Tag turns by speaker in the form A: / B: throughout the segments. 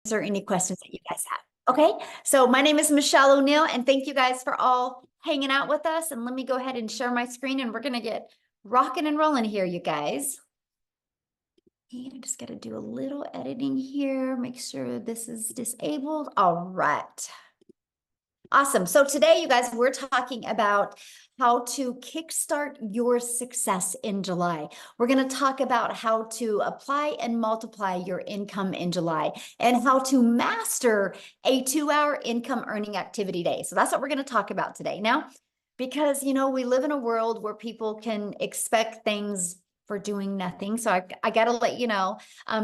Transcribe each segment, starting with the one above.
A: answer any questions that you guys have. Okay, so my name is Michelle O'Neill, and thank you guys for all hanging out with us. And let me go ahead and share my screen, and we're gonna get rocking and rolling here, you guys. And I just got to do a little editing here, make sure this is disabled. All right. Awesome. So today, you guys, we're talking about how to kickstart your success in July. We're going to talk about how to apply and multiply your income in July and how to master a 2-hour income earning activity day. So that's what we're going to talk about today. Now, because, we live in a world where people can expect things for doing nothing. So I got to let you know,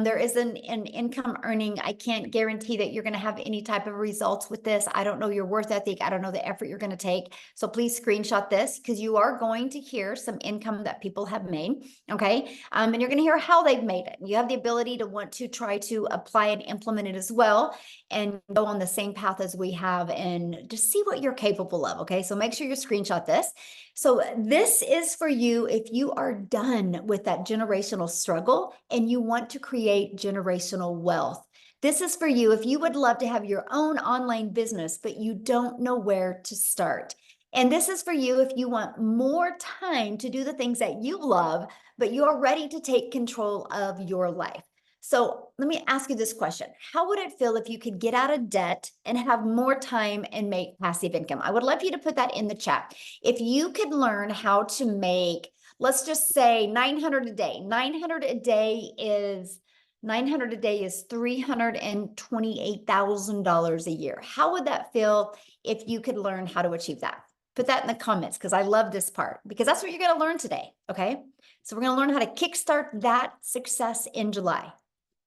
A: there is an income earning. I can't guarantee that you're going to have any type of results with this. I don't know your worth ethic. I don't know the effort you're going to take. So please screenshot this because you are going to hear some income that people have made. Okay. And you're going to hear how they've made it. You have the ability to want to try to apply and implement it as well and go on the same path as we have and just see what you're capable of. Okay. So make sure you screenshot this. So this is for you if you are done with that generational struggle and you want to create generational wealth. This is for you if you would love to have your own online business, but you don't know where to start. And this is for you if you want more time to do the things that you love, but you are ready to take control of your life. So let me ask you this question. How would it feel if you could get out of debt and have more time and make passive income? I would love you to put that in the chat. If you could learn how to make, let's just say 900 a day. 900 a day is $328,000 a year. How would that feel if you could learn how to achieve that? Put that in the comments because I love this part because that's what you're going to learn today. Okay. So we're going to learn how to kickstart that success in July.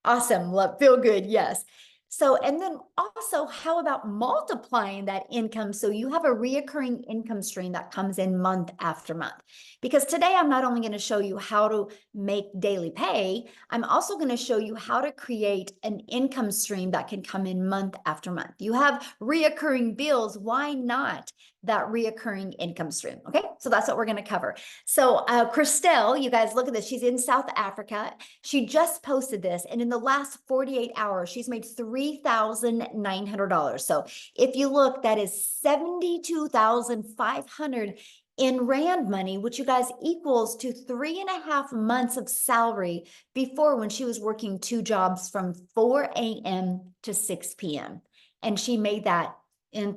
A: Awesome. Love, feel good. Yes. So, and then also, how about multiplying that income so you have a reoccurring income stream that comes in month after month? Because today I'm not only going to show you how to make daily pay, I'm also going to show you how to create an income stream that can come in month after month. You have reoccurring bills. Why not that reoccurring income stream? Okay, so that's what we're going to cover. So Christelle, you guys look at this. She's in South Africa. She just posted this, and in the last 48 hours, she's made $3,900. So if you look, that is 72,500 in Rand money, which you guys equals to 3.5 months of salary before when she was working 2 jobs from 4 a.m. to 6 p.m. And she made that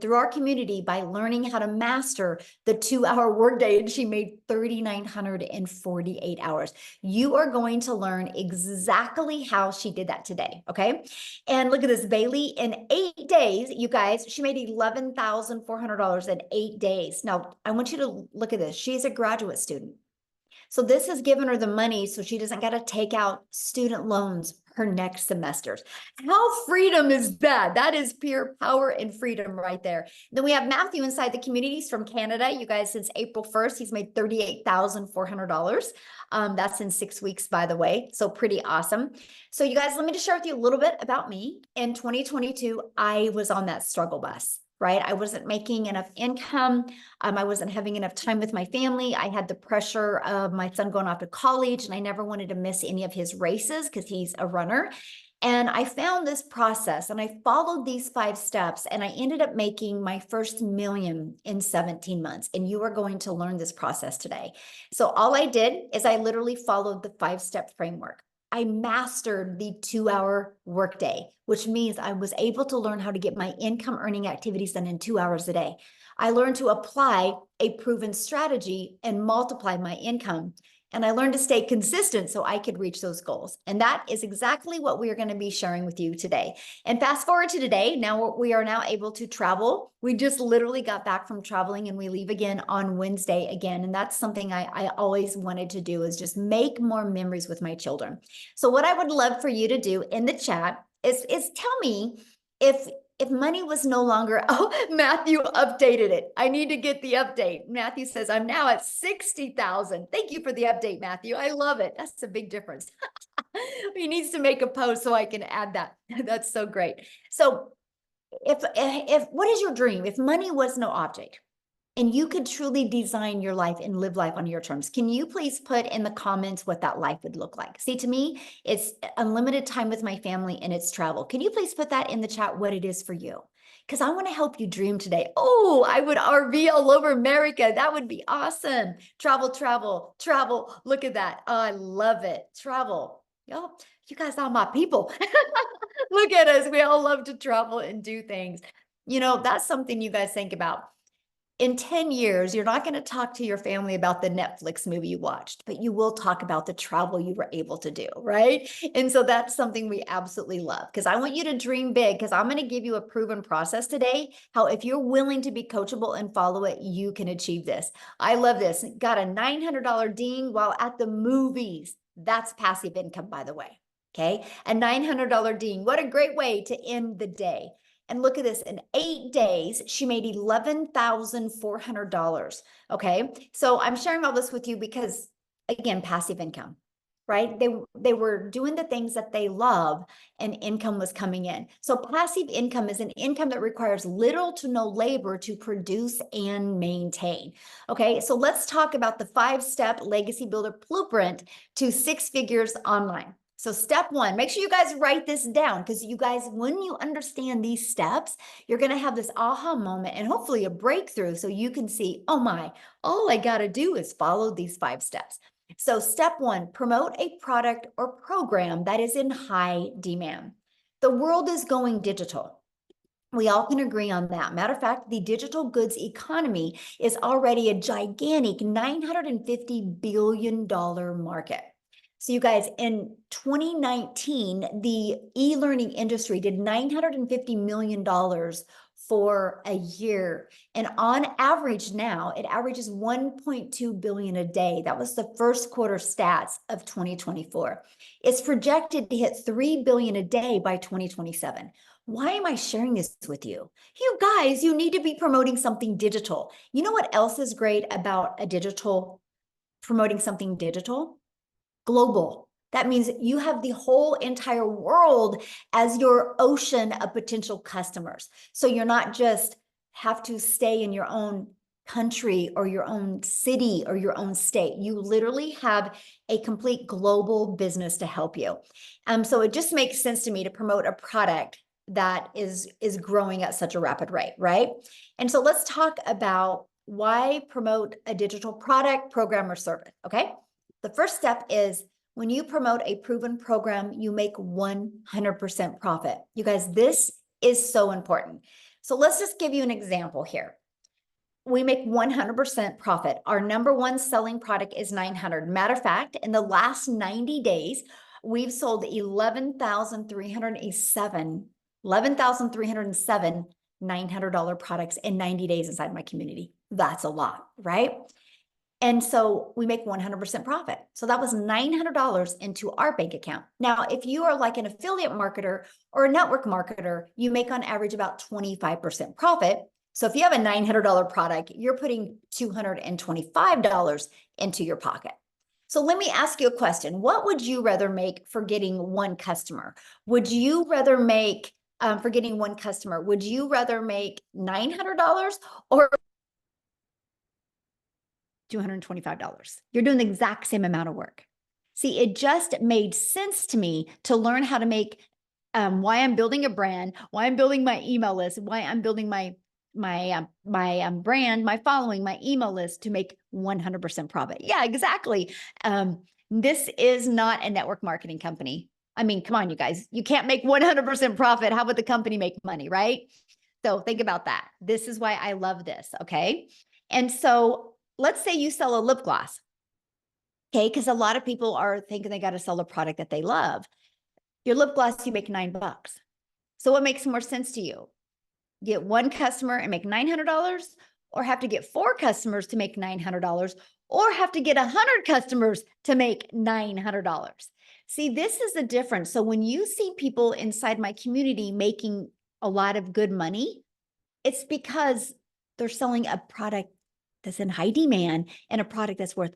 A: through our community by learning how to master the 2-hour workday, and she made 3,900 in 48 hours. You are going to learn exactly how she did that today. Okay. And look at this, Bailey, in 8 days, you guys, she made $11,400 in 8 days. Now I want you to look at this. She's a graduate student. So this has given her the money so she doesn't got to take out student loans her next semesters. How freedom is that? That is pure power and freedom right there. Then we have Matthew inside the communities from Canada. You guys, since April 1st, he's made $38,400. That's in 6 weeks, by the way. So pretty awesome. So you guys, let me just share with you a little bit about me. In 2022, I was on that struggle bus. Right? I wasn't making enough income. I wasn't having enough time with my family. I had the pressure of my son going off to college, and I never wanted to miss any of his races because he's a runner. And I found this process and I followed these 5 steps, and I ended up making my first million in 17 months. And you are going to learn this process today. So all I did is I literally followed the 5-step framework. I mastered the 2-hour workday, which means I was able to learn how to get my income earning activities done in 2 hours a day. I learned to apply a proven strategy and multiply my income. And I learned to stay consistent so I could reach those goals. And that is exactly what we are going to be sharing with you today. And fast forward to today, now we are now able to travel. We just literally got back from traveling, and we leave again on Wednesday again. And that's something I always wanted to do, is just make more memories with my children. So what I would love for you to do in the chat is tell me if money was no longer, oh, Matthew updated it. I need to get the update. Matthew says, I'm now at 60,000. Thank you for the update, Matthew. I love it. That's a big difference. He needs to make a post so I can add that. That's so great. So if what is your dream? If money was no object, And you could truly design your life and live life on your terms. Can you please put in the comments what that life would look like? See, to me, it's unlimited time with my family and it's travel. Can you please put that in the chat what it is for you? Because I want to help you dream today. Oh, I would RV all over America. That would be awesome. Travel, travel, travel. Look at that. Oh, I love it. Travel. Yo, you guys are my people. Look at us. We all love to travel and do things. You know, that's something you guys think about. In 10 years, you're not going to talk to your family about the Netflix movie you watched, but you will talk about the travel you were able to do, right? And so that's something we absolutely love because I want you to dream big because I'm going to give you a proven process today. How if you're willing to be coachable and follow it, you can achieve this. I love this. Got a $900 ding while at the movies. That's passive income, by the way. Okay. A $900 ding. What a great way to end the day. And look at this, in 8 days, she made $11,400. Okay. So I'm sharing all this with you because, again, passive income, right? They were doing the things that they love and income was coming in. So passive income is an income that requires little to no labor to produce and maintain. Okay. So let's talk about the 5-step legacy builder blueprint to 6 figures online. So step 1, make sure you guys write this down because you guys, when you understand these steps, you're going to have this aha moment and hopefully a breakthrough so you can see, oh my, all I got to do is follow these 5 steps. So step 1, promote a product or program that is in high demand. The world is going digital. We all can agree on that. Matter of fact, the digital goods economy is already a gigantic $950 billion market. So you guys, in 2019, the e-learning industry did $950 million for a year. And on average now, it averages 1.2 billion a day. That was the first quarter stats of 2024. It's projected to hit 3 billion a day by 2027. Why am I sharing this with you? You guys, you need to be promoting something digital. You know what else is great about promoting something digital? Global. That means you have the whole entire world as your ocean of potential customers. So you're not just have to stay in your own country or your own city or your own state. You literally have a complete global business to help you. So it just makes sense to me to promote a product that is growing at such a rapid rate, right? And so let's talk about why promote a digital product, program, or service, okay? The first step is when you promote a proven program, you make 100% profit. You guys, this is so important. So let's just give you an example here. We make 100% profit. Our number one selling product is 900. Matter of fact, in the last 90 days, we've sold 11,307 $900 products in 90 days inside my community. That's a lot, right? And so we make 100% profit. So that was $900 into our bank account. Now, if you are like an affiliate marketer or a network marketer, you make on average about 25% profit. So if you have a $900 product, you're putting $225 into your pocket. So let me ask you a question. What would you rather make for getting one customer? Would you rather make, for getting one customer, would you rather make $900 or $225? You're doing the exact same amount of work. See, it just made sense to me to learn how to make, why I'm building a brand, why I'm building my email list, why I'm building my brand, my following, my email list to make 100% profit. Yeah, exactly. This is not a network marketing company. I mean, come on, you guys, you can't make 100% profit. How would the company make money, right? So think about that. This is why I love this, okay? And so let's say you sell a lip gloss, okay? Because a lot of people are thinking they got to sell a product that they love. Your lip gloss, you make $9. So what makes more sense to you? Get one customer and make $900, or have to get 4 customers to make $900, or have to get 100 customers to make $900. See, this is the difference. So when you see people inside my community making a lot of good money, it's because they're selling a product that's in high demand and a product that's worth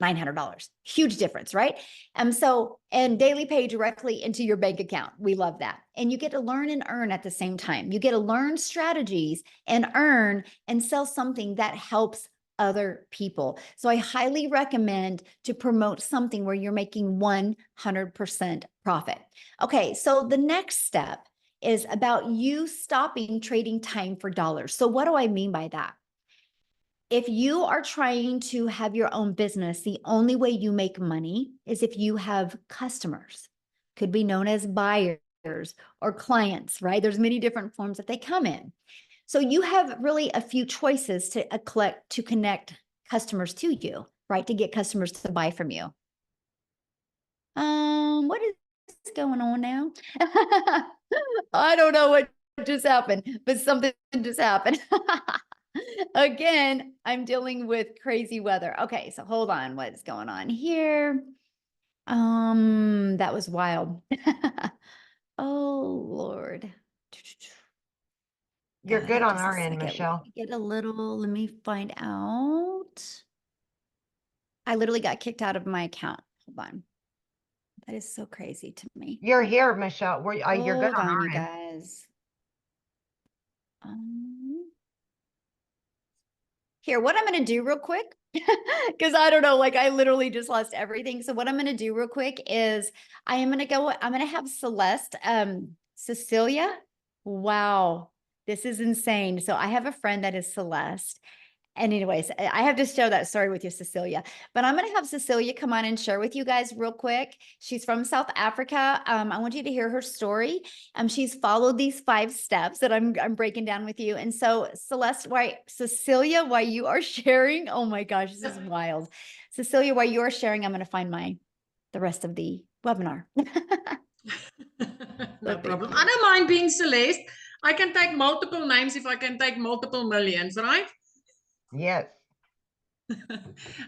A: $900. Huge difference, right? And daily pay directly into your bank account. We love that. And you get to learn and earn at the same time. You get to learn strategies and earn and sell something that helps other people. So I highly recommend to promote something where you're making 100% profit. Okay, so the next step is about you stopping trading time for dollars. So what do I mean by that? If you are trying to have your own business, the only way you make money is if you have customers, could be known as buyers or clients, right? There's many different forms that they come in. So you have really a few choices to connect customers to you, right? To get customers to buy from you. What is going on now? I don't know what just happened, but something just happened. Again, I'm dealing with crazy weather. Okay, so hold on, what's going on here? That was wild. Oh, Lord.
B: You're
A: God,
B: good on
A: just a
B: our end,
A: second.
B: Michelle.
A: Let me find out. I literally got kicked out of my account. Hold on. That is so crazy to me.
B: You're here, Michelle. You're good
A: Hold
B: on
A: on,
B: our
A: you
B: end.
A: guys. Here, what I'm going to do real quick, because I don't know, like I literally just lost everything. So what I'm going to do real quick is I'm going to have Celeste, Cecilia. Wow, this is insane. So I have a friend that is Celeste. And anyways, I have to share that story with you, Cecilia. But I'm going to have Cecilia come on and share with you guys real quick. She's from South Africa. I want you to hear her story. She's followed these 5 steps that I'm breaking down with you. And so, Cecilia, while you are sharing, oh my gosh, this is wild. Cecilia, while you are sharing, I'm going to find the rest of the webinar.
C: No problem. I don't mind being Celeste. I can take multiple names if I can take multiple millions, right?
B: Yes.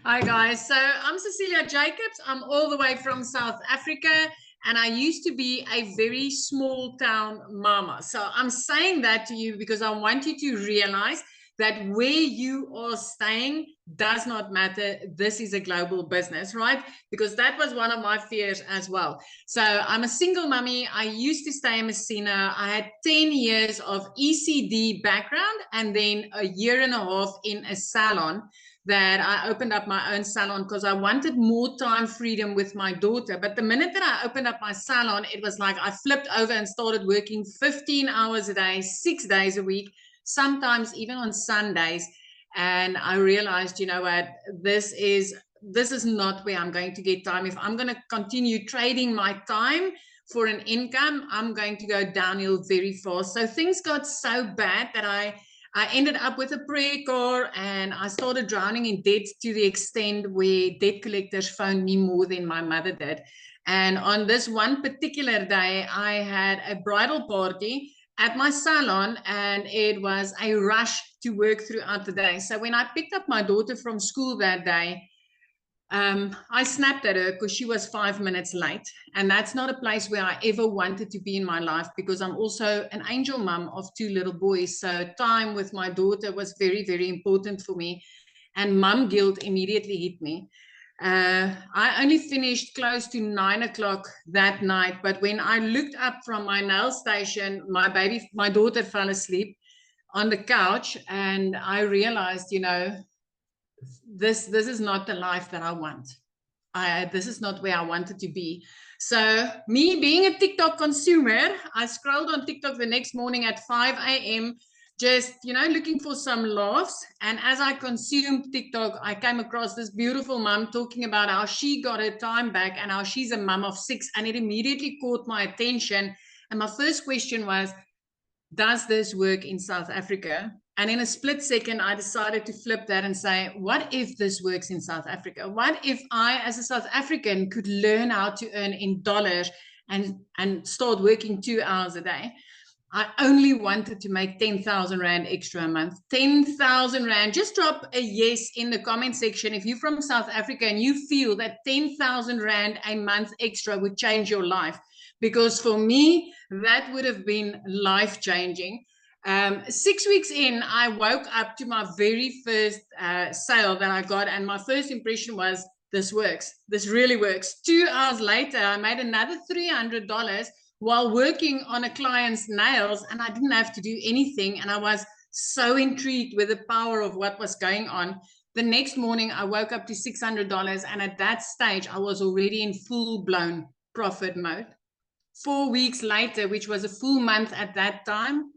C: Hi guys, so I'm Cecilia Jacobs. I'm all the way from South Africa and I used to be a very small town mama. So I'm saying that to you because I want you to realize that where you are staying does not matter. This is a global business, right? Because that was one of my fears as well. So I'm a single mummy. I used to stay in Messina. I had 10 years of ECD background and then a year and a half in a salon that I opened up my own salon because I wanted more time freedom with my daughter. But the minute that I opened up my salon, it was like I flipped over and started working 15 hours a day, 6 days a week, sometimes even on Sundays. And I realized, you know what, this is not where I'm going to get time. If I'm going to continue trading my time for an income, I'm going to go downhill very fast. So things got so bad that I ended up with a prayer car and I started drowning in debt to the extent where debt collectors phoned me more than my mother did. And on this one particular day, I had a bridal party at my salon and it was a rush to work throughout the day. So when I picked up my daughter from school that day, I snapped at her because she was 5 minutes late. And that's not a place where I ever wanted to be in my life because I'm also an angel mom of 2 little boys. So time with my daughter was very, very important for me. And mom guilt immediately hit me. I only finished close to 9 o'clock that night. But when I looked up from my nail station, my daughter fell asleep on the couch. And I realized, you know, this is not the life that I want. This is not where I wanted to be. So me being a TikTok consumer, I scrolled on TikTok the next morning at 5 a.m. just, you know, looking for some laughs. And as I consumed TikTok, I came across this beautiful mom talking about how she got her time back and how she's a mom of 6. And it immediately caught my attention. And my first question was, does this work in South Africa? And in a split second, I decided to flip that and say, what if this works in South Africa? What if I, as a South African, could learn how to earn in dollars and start working 2 hours a day? I only wanted to make 10,000 Rand extra a month. 10,000 Rand. Just drop a yes in the comment section if you're from South Africa and you feel that 10,000 Rand a month extra would change your life. Because for me, that would have been life-changing. 6 weeks in, I woke up to my very first sale that I got, and my first impression was, this works. This really works. 2 hours later, I made another $300 while working on a client's nails, and I didn't have to do anything. And I was so intrigued with the power of what was going on. The next morning, I woke up to $600. And at that stage, I was already in full-blown profit mode. 4 weeks later, which was a full month at that time,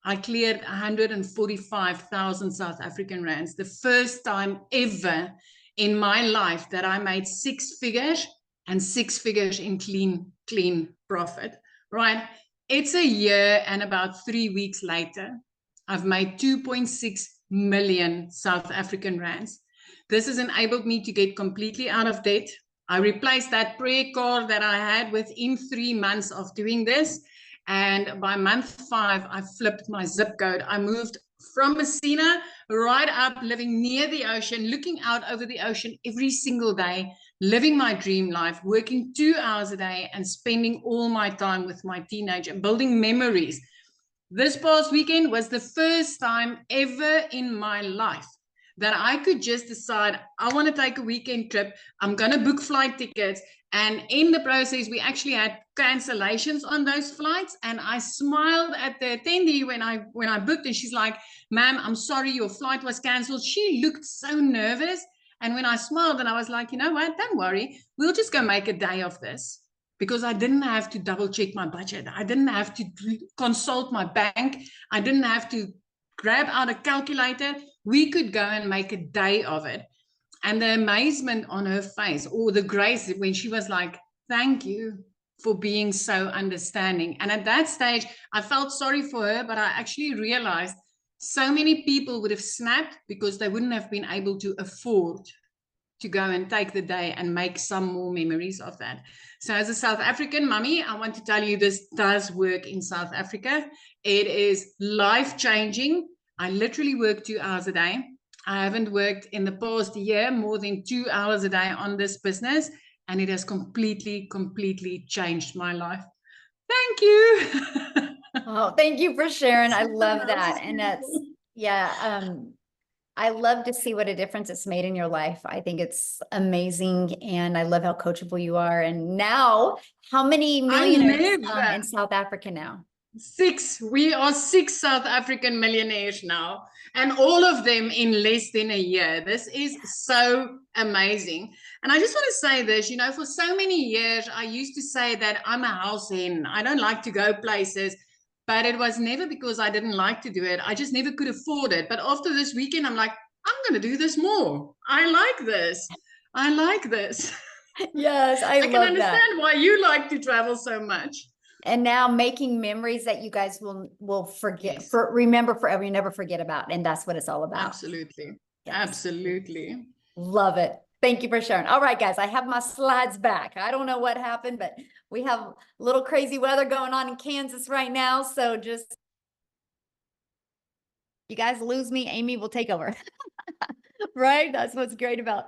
C: I cleared 145,000 South African rands. The first time ever in my life that I made 6 figures, and 6 figures in clean profit, right? It's a year and about 3 weeks later, I've made 2.6 million South African rands. This has enabled me to get completely out of debt. I replaced that prayer card that I had within 3 months of doing this. And by month 5, I flipped my zip code. I moved from Messina right up, living near the ocean, looking out over the ocean every single day, living my dream life, working 2 hours a day and spending all my time with my teenager, building memories. This past weekend was the first time ever in my life that I could just decide, I want to take a weekend trip. I'm going to book flight tickets. And in the process, we actually had cancellations on those flights. And I smiled at the attendee when I booked, and she's like, "Ma'am, I'm sorry, your flight was canceled." She looked so nervous. And when I smiled, and I was like, "You know what? Don't worry. We'll just go make a day of this." Because I didn't have to double check my budget. I didn't have to consult my bank. I didn't have to grab out a calculator. We could go and make a day of it. And the amazement on her face, or the grace when she was like, "Thank you for being so understanding." And at that stage, I felt sorry for her, but I actually realized so many people would have snapped because they wouldn't have been able to afford to go and take the day and make some more memories of that. So as a South African mummy, I want to tell you this does work in South Africa. It is life-changing. I literally work 2 hours a day. I haven't worked in the past year more than 2 hours a day on this business, and it has completely changed my life. Thank you.
A: Oh, thank you for sharing. I love that. And that's, yeah, I love to see what a difference it's made in your life. I think it's amazing. And I love how coachable you are. And now, how many millionaires in South Africa now?
C: 6. We are 6 South African millionaires now, and all of them in less than a year. This is so amazing. And I just want to say this, you know, for so many years, I used to say that I'm a house hen. I don't like to go places, but it was never because I didn't like to do it. I just never could afford it. But after this weekend, I'm like, I'm going to do this more. I like this. I like this.
A: Yes, I
C: can
A: love
C: understand
A: that.
C: why you like to travel so much.
A: And now making memories that you guys will forget,
C: Yes.
A: remember forever, you never forget about. And that's what it's all about.
C: Absolutely.
A: Yes.
C: Absolutely.
A: Love it. Thank you for sharing. All right, guys, I have my slides back. I don't know what happened, but we have a little crazy weather going on in Kansas right now. So just, you guys lose me, Amy will take over. Right? That's what's great about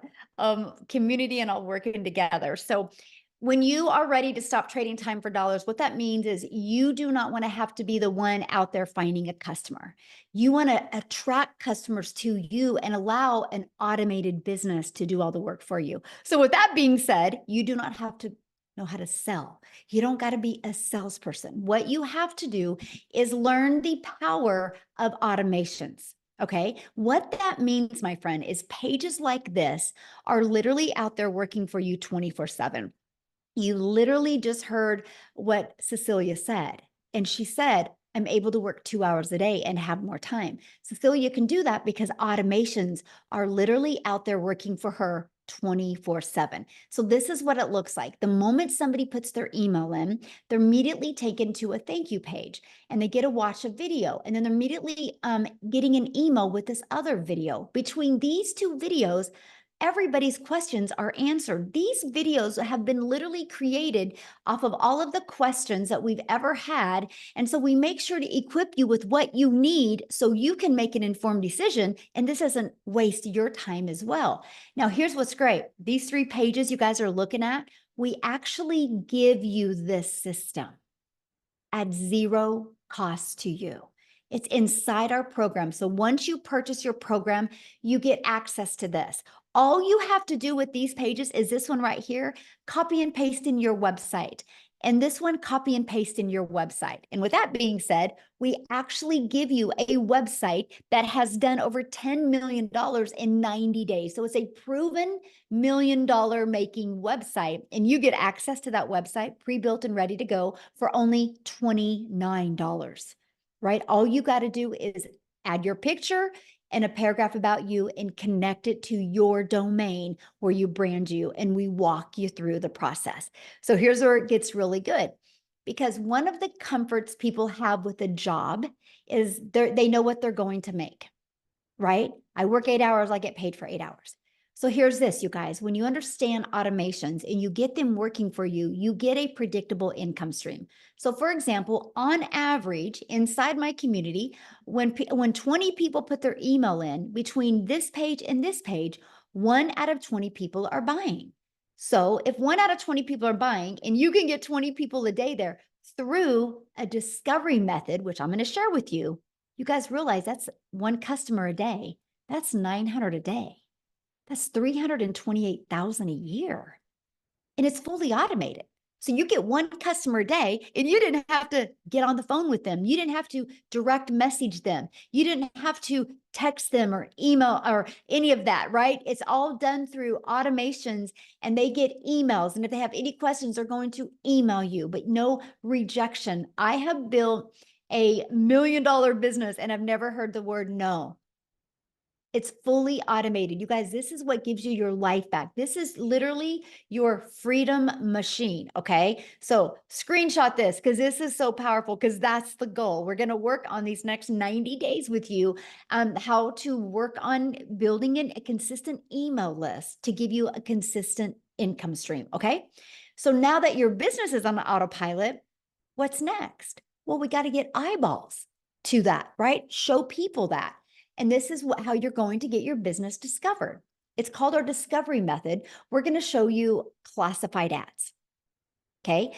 A: community and all working together. So when you are ready to stop trading time for dollars, what that means is you do not want to have to be the one out there finding a customer. You want to attract customers to you and allow an automated business to do all the work for you. So with that being said, you do not have to know how to sell. You don't got to be a salesperson. What you have to do is learn the power of automations. Okay. What that means, my friend, is pages like this are literally out there working for you 24/7. You literally just heard what Cecilia said. And she said, I'm able to work 2 hours a day and have more time. Cecilia can do that because automations are literally out there working for her 24/7. So this is what it looks like. The moment somebody puts their email in, they're immediately taken to a thank you page and they get to watch a video. And then they're immediately getting an email with this other video. Between these 2 videos, everybody's questions are answered. These videos have been literally created off of all of the questions that we've ever had. And so we make sure to equip you with what you need so you can make an informed decision. And this doesn't waste your time as well. Now, here's what's great. These 3 pages you guys are looking at, we actually give you this system at 0 cost to you. It's inside our program. So once you purchase your program, you get access to this. All you have to do with these pages is this one right here, copy and paste in your website. And this one, copy and paste in your website. And with that being said, we actually give you a website that has done over $10 million in 90 days. So it's a proven $1 million making website. And you get access to that website pre-built and ready to go for only $29, right? All you got to do is add your picture and a paragraph about you and connect it to your domain where you brand you, and we walk you through the process. So here's where it gets really good, because one of the comforts people have with a job is they know what they're going to make, right? I work 8 hours, I get paid for 8 hours. So here's this, you guys, when you understand automations and you get them working for you, you get a predictable income stream. So for example, on average, inside my community, when 20 people put their email in between this page and this page, 1 out of 20 people are buying. So if 1 out of 20 people are buying and you can get 20 people a day there through a discovery method, which I'm going to share with you, you guys realize that's 1 customer a day. That's 900 a day. That's 328,000 a year. And it's fully automated. So you get 1 customer a day and you didn't have to get on the phone with them. You didn't have to direct message them. You didn't have to text them or email or any of that, right? It's all done through automations, and they get emails. And if they have any questions, they're going to email you, but no rejection. I have built a $1 million business and I've never heard the word no. It's fully automated. You guys, this is what gives you your life back. This is literally your freedom machine, okay? So screenshot this because this is so powerful, because that's the goal. We're going to work on these next 90 days with you, how to work on building a consistent email list to give you a consistent income stream, okay? So now that your business is on autopilot, what's next? Well, we got to get eyeballs to that, right? Show people that. And this is how you're going to get your business discovered. It's called our discovery method. We're going to show you classified ads. Okay.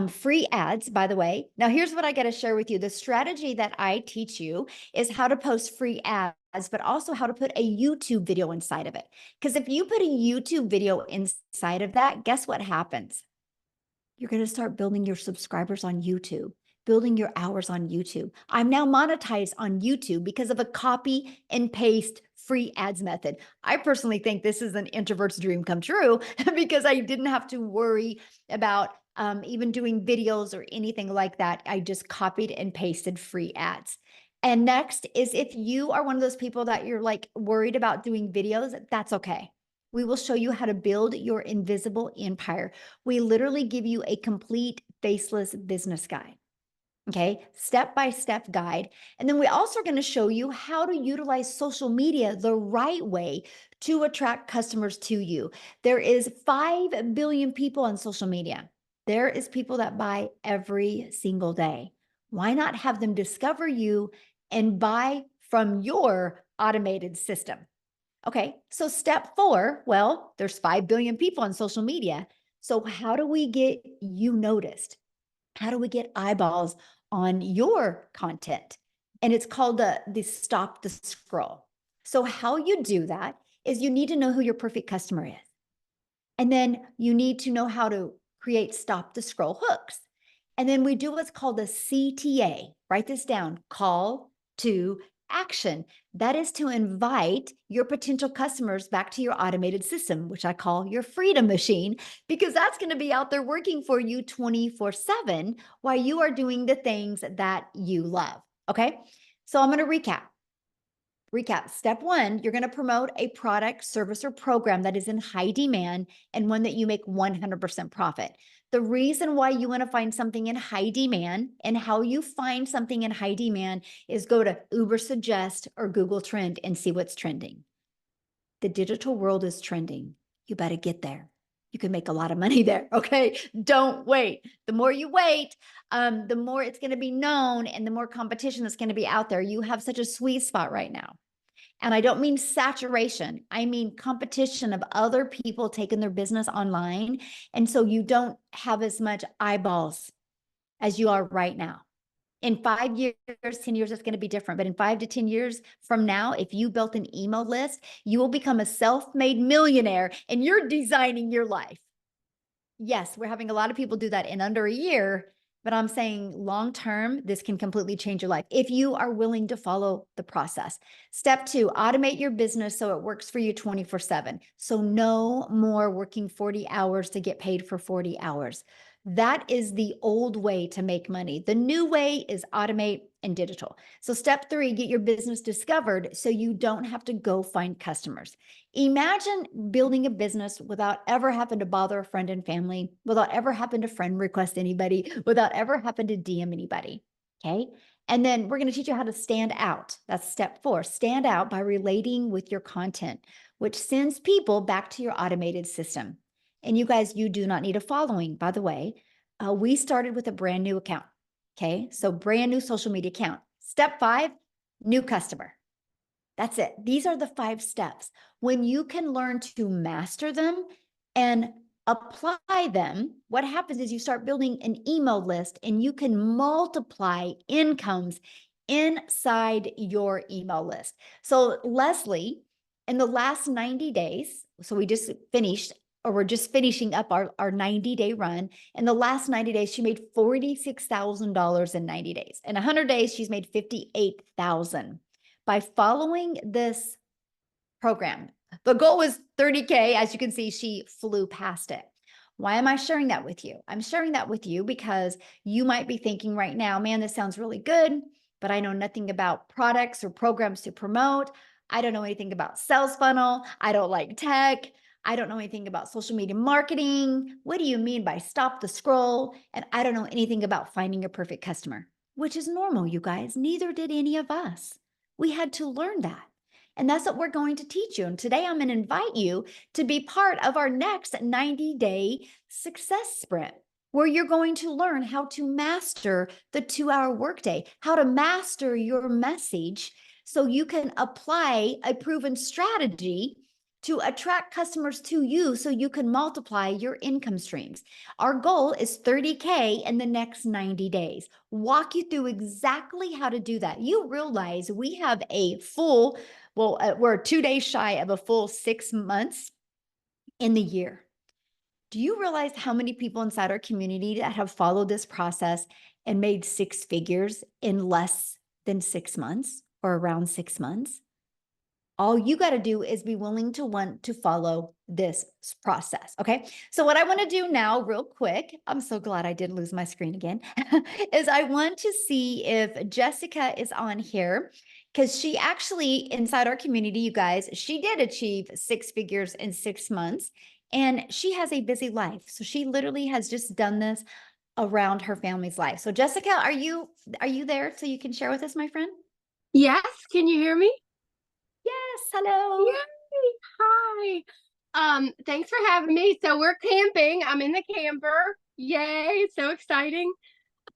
A: Free ads, by the way. Now, here's what I got to share with you. The strategy that I teach you is how to post free ads, but also how to put a YouTube video inside of it. Because if you put a YouTube video inside of that, guess what happens? You're going to start building your subscribers on YouTube, building your hours on YouTube. I'm now monetized on YouTube because of a copy and paste free ads method. I personally think this is an introvert's dream come true because I didn't have to worry about even doing videos or anything like that. I just copied and pasted free ads. And next is, if you are one of those people that you're like worried about doing videos, that's okay. We will show you how to build your invisible empire. We literally give you a complete faceless business guide. Okay, step-by-step guide. And then we also are going to show you how to utilize social media the right way to attract customers to you. There is 5 billion people on social media. There is people that buy every single day. Why not have them discover you and buy from your automated system? Okay, so step 4, well, there's 5 billion people on social media. So how do we get you noticed? How do we get eyeballs on your content? And it's called the stop the scroll. So how you do that is you need to know who your perfect customer is. And then you need to know how to create stop the scroll hooks. And then we do what's called a CTA. Write this down: call to action. That is to invite your potential customers back to your automated system, which I call your freedom machine, because that's going to be out there working for you 24/7 while you are doing the things that you love. Okay. So I'm going to recap. Step 1, you're going to promote a product, service, or program that is in high demand and one that you make 100% profit. The reason why you want to find something in high demand and how you find something in high demand is go to Uber Suggest or Google Trend and see what's trending. The digital world is trending. You better get there. You can make a lot of money there. Okay. Don't wait. The more you wait, the more it's going to be known and the more competition that's going to be out there. You have such a sweet spot right now. And I don't mean saturation. I mean competition of other people taking their business online. And so you don't have as much eyeballs as you are right now. In 5 years, 10 years, it's going to be different. But in 5 to 10 years from now, if you built an email list, you will become a self-made millionaire and you're designing your life. Yes, we're having a lot of people do that in under a year, but I'm saying long term, this can completely change your life if you are willing to follow the process. Step 2, automate your business so it works for you 24/7. So no more working 40 hours to get paid for 40 hours. That is the old way to make money. The new way is automate and digital. So step 3, get your business discovered so you don't have to go find customers. Imagine building a business without ever having to bother a friend and family, without ever having to friend request anybody, without ever having to DM anybody. Okay. And then we're going to teach you how to stand out. That's step 4. Stand out by relating with your content, which sends people back to your automated system. And you guys, you do not need a following, by the way. We started with a brand new account. Okay. So brand new social media account. Step 5, new customer. That's it. These are the 5 steps. When you can learn to master them and apply them, what happens is you start building an email list and you can multiply incomes inside your email list. So Leslie, in the last 90 days, so we just finished, or we're just finishing up our 90-day run. In the last 90 days, she made $46,000 in 90 days. In 100 days, she's made $58,000. By following this program. The goal was 30K. As you can see, she flew past it. Why am I sharing that with you? I'm sharing that with you because you might be thinking right now, man, this sounds really good, but I know nothing about products or programs to promote. I don't know anything about sales funnel. I don't like tech. I don't know anything about social media marketing. What do you mean by stop the scroll? And I don't know anything about finding a perfect customer, which is normal, you guys. Neither did any of us. We had to learn that. And that's what we're going to teach you. And today I'm going to invite you to be part of our next 90-day success sprint, where you're going to learn how to master the 2-hour workday, how to master your message so you can apply a proven strategy to attract customers to you so you can multiply your income streams. Our goal is 30K in the next 90 days. Walk you through exactly how to do that. You realize we have a full, we're 2 days shy of a full 6 months in the year. Do you realize how many people inside our community that have followed this process and made 6 figures in less than 6 months or around 6 months? All you got to do is be willing to want to follow this process. Okay. So what I want to do now real quick, I'm so glad I didn't lose my screen again, is I want to see if Jessica is on here, because she actually, inside our community, you guys, she did achieve 6 figures in 6 months and she has a busy life. So she literally has just done this around her family's life. So Jessica, are you there so you can share with us, my friend?
D: Yes, can you hear me?
A: Yes, hello.
D: Yay! Hi. Thanks for having me. So we're camping. I'm in the camper. Yay, so exciting.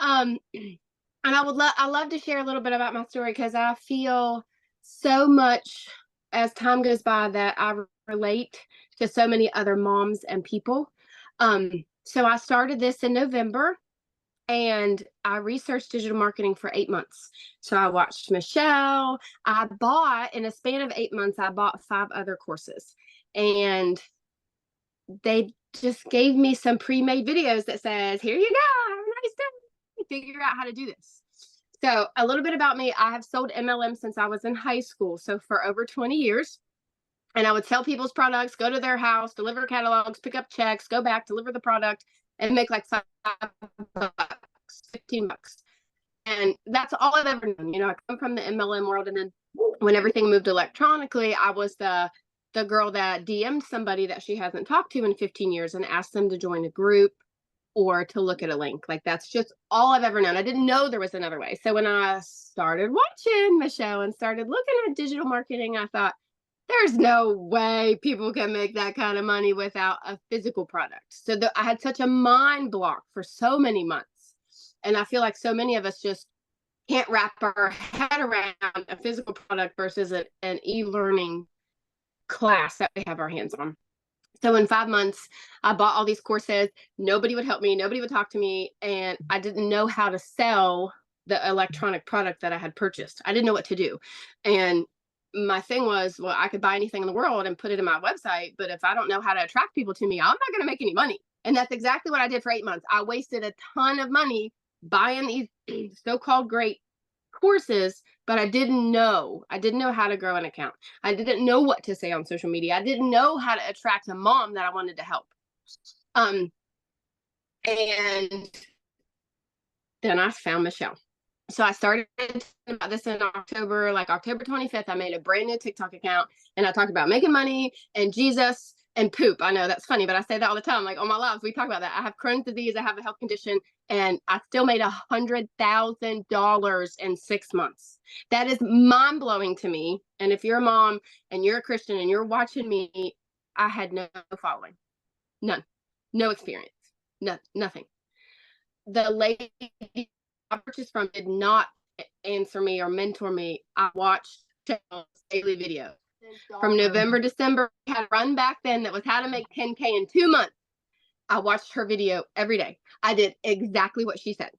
D: And I love to share a little bit about my story because I feel so much as time goes by that I relate to so many other moms and people. So I started this in November. And I researched digital marketing for 8 months. So I watched Michelle. I bought, in a span of 8 months, I bought 5 other courses. And they just gave me some pre-made videos that says, here you go, have a nice day. Figure out how to do this. So a little bit about me. I have sold MLM since I was in high school. So for over 20 years. And I would sell people's products, go to their house, deliver catalogs, pick up checks, go back, deliver the product, and make like $5, $15. And that's all I've ever known. I come from the MLM world. And then when everything moved electronically, I was the girl that DM'd somebody that she hasn't talked to in 15 years and asked them to join a group or to look at a link. Like, that's just all I've ever known. I didn't know there was another way. So when I started watching Michelle and started looking at digital marketing, I thought, there's no way people can make that kind of money without a physical product. So I had such a mind block for so many months. And I feel like so many of us just can't wrap our head around a physical product versus an e-learning class that we have our hands on. So in 5 months, I bought all these courses. Nobody would help me. Nobody would talk to me. And I didn't know how to sell the electronic product that I had purchased. I didn't know what to do. And my thing was, well, I could buy anything in the world and put it in my website, but if I don't know how to attract people to me, I'm not going to make any money. And that's exactly what I did for 8 months. I wasted a ton of money buying these so-called great courses, but I didn't know how to grow an account. I didn't know what to say on social media. I didn't know how to attract a mom that I wanted to help. And then I found Michelle. So I started about this in October, like October 25th, I made a brand new TikTok account and I talked about making money and Jesus and poop. I know that's funny, but I say that all the time. Like on my lives, we talk about that. I have Crohn's disease, I have a health condition, and I still made $100,000 in 6 months. That is mind blowing to me. And if you're a mom and you're a Christian and you're watching me, I had no following, none, no experience, nothing. The lady I purchased from did not answer me or mentor me. I watched daily videos from November, December. I had a run back then that was how to make 10K in 2 months. I watched her video every day. I did exactly what she said.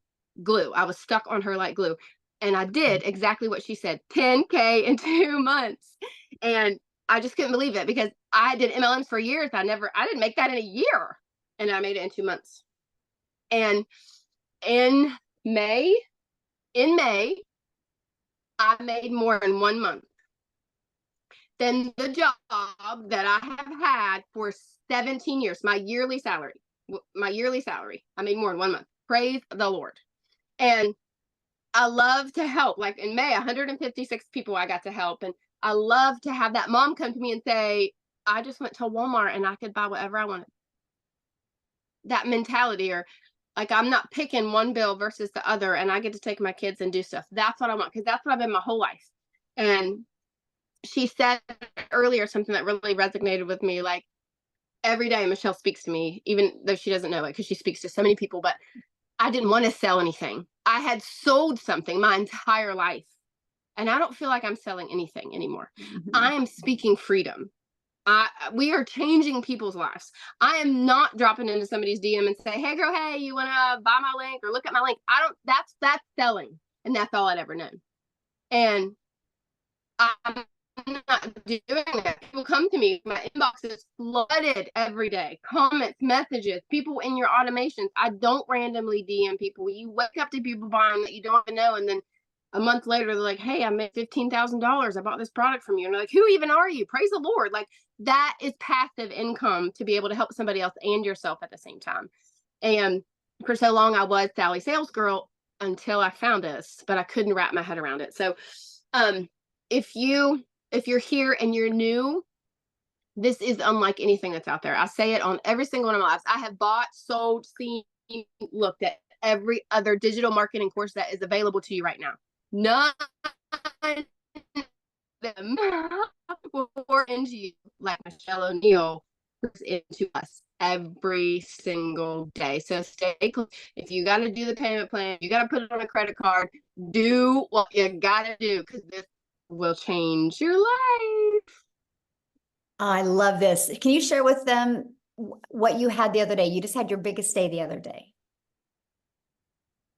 D: Glue. I was stuck on her like glue. And I did exactly what she said. 10K in 2 months. And I just couldn't believe it because I did MLMs for years. I didn't make that in a year. And I made it in 2 months. And in May, I made more in 1 month than the job that I have had for 17 years. My yearly salary, I made more in 1 month. Praise the Lord. And I love to help. Like in May, 156 people I got to help. And I love to have that mom come to me and say, I just went to Walmart and I could buy whatever I wanted. That mentality, or like I'm not picking one bill versus the other and I get to take my kids and do stuff. That's what I want, because that's what I've been my whole life. And she said earlier something that really resonated with me. Like every day Michelle speaks to me, even though she doesn't know it because she speaks to so many people, but I didn't want to sell anything. I had sold something my entire life and I don't feel like I'm selling anything anymore. I am speaking freedom. We are changing people's lives. I am not dropping into somebody's DM and say, hey girl, hey, you want to buy my link or look at my link? That's selling. And that's all I'd ever known. And I'm not doing that. People come to me, my inbox is flooded every day. Comments, messages, people in your automations. I don't randomly DM people. You wake up to people buying that you don't even know, and then a month later, they're like, hey, I made $15,000. I bought this product from you. And they're like, who even are you? Praise the Lord. Like that is passive income to be able to help somebody else and yourself at the same time. And for so long, I was Sally Sales Girl until I found this, but I couldn't wrap my head around it. So if you're here and you're new, this is unlike anything that's out there. I say it on every single one of my lives. I have bought, sold, seen, looked at every other digital marketing course that is available to you right now. None of them will pour into you like Michelle O'Neill puts into us every single day. So stay close. If you got to do the payment plan, you got to put it on a credit card, do what you got to do, because this will change your life.
A: I love this. Can you share with them what you had the other day? You just had your biggest day the other day.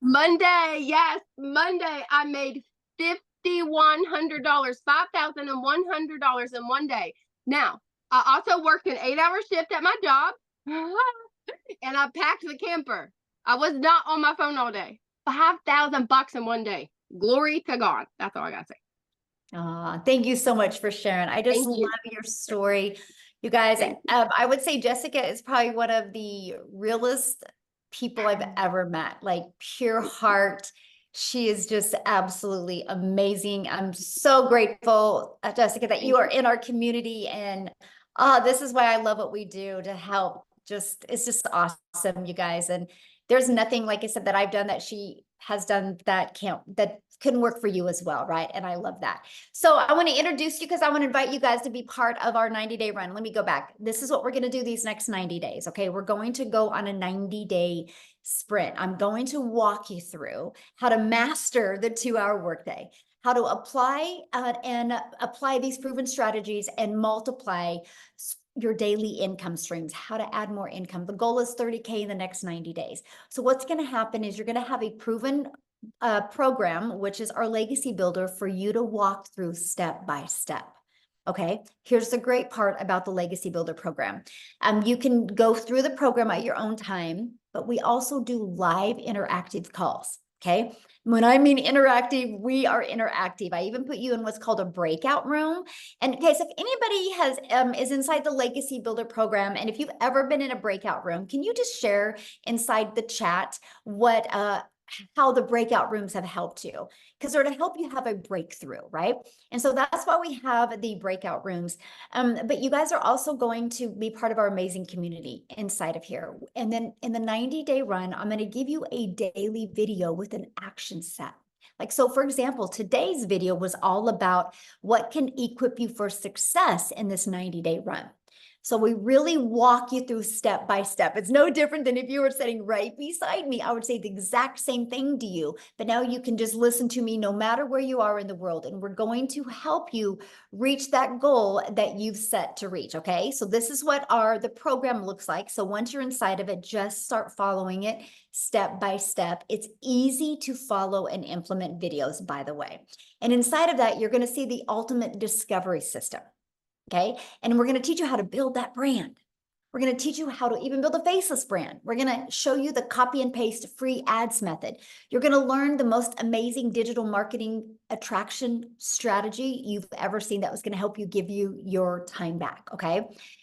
D: Monday, yes, Monday, I made $5,100, $5,100 in 1 day. Now, I also worked an 8-hour shift at my job, and I packed the camper. I was not on my phone all day. $5,000 in 1 day. Glory to God. That's all I gotta say.
A: Thank you so much for sharing. I just love your story. You guys, I would say Jessica is probably one of the realest people I've ever met, like pure heart. She is just absolutely amazing. I'm so grateful, Jessica, that you are in our community. And this is why I love what we do to help. It's just awesome, you guys. And there's nothing, like I said, that I've done that she has done that couldn't work for you as well, right? And I love that. So I want to introduce you because I want to invite you guys to be part of our 90-day run. Let me go back. This is what we're going to do these next 90 days. Okay. We're going to go on a 90-day sprint. I'm going to walk you through how to master the 2-hour workday, how to apply these proven strategies and multiply your daily income streams, how to add more income. The goal is 30K in the next 90 days. So what's going to happen is you're going to have a proven program, which is our legacy builder for you to walk through step by step. Okay, here's the great part about the Legacy Builder program. You can go through the program at your own time, but we also do live interactive calls. Okay, when I mean interactive, we are interactive. I even put you in what's called a breakout room. And in case if anybody has is inside the Legacy Builder program, and if you've ever been in a breakout room, can you just share inside the chat what how the breakout rooms have helped you, because they're to help you have a breakthrough, right? And so that's why we have the breakout rooms. But you guys are also going to be part of our amazing community inside of here. And then in the 90-day run, I'm going to give you a daily video with an action set. Like, so for example, today's video was all about what can equip you for success in this 90-day run. So we really walk you through step by step. It's no different than if you were sitting right beside me. I would say the exact same thing to you, but now you can just listen to me no matter where you are in the world. And we're going to help you reach that goal that you've set to reach. Okay. So this is what the program looks like. So once you're inside of it, just start following it step by step. It's easy to follow and implement videos, by the way. And inside of that, you're going to see the ultimate discovery system. Okay. And we're going to teach you how to build that brand. We're going to teach you how to even build a faceless brand. We're going to show you the copy and paste free ads method. You're going to learn the most amazing digital marketing attraction strategy you've ever seen that was going to help you give you your time back. Okay.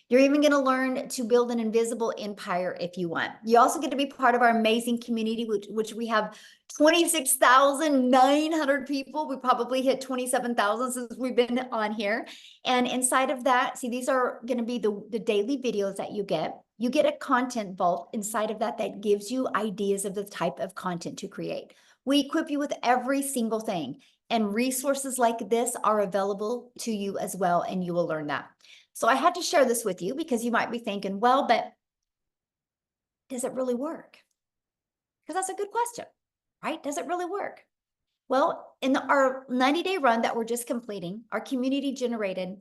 A: You're even going to learn to build an invisible empire if you want. You also get to be part of our amazing community, which we have 26,900 people. We probably hit 27,000 since we've been on here. And inside of that, see, these are going to be the daily videos that you get. You get a content vault inside of that gives you ideas of the type of content to create. We equip you with every single thing, and resources like this are available to you as well, and you will learn that. So I had to share this with you because you might be thinking, well, but does it really work? Because that's a good question, right? Does it really work? Well, in our 90-day run that we're just completing, our community generated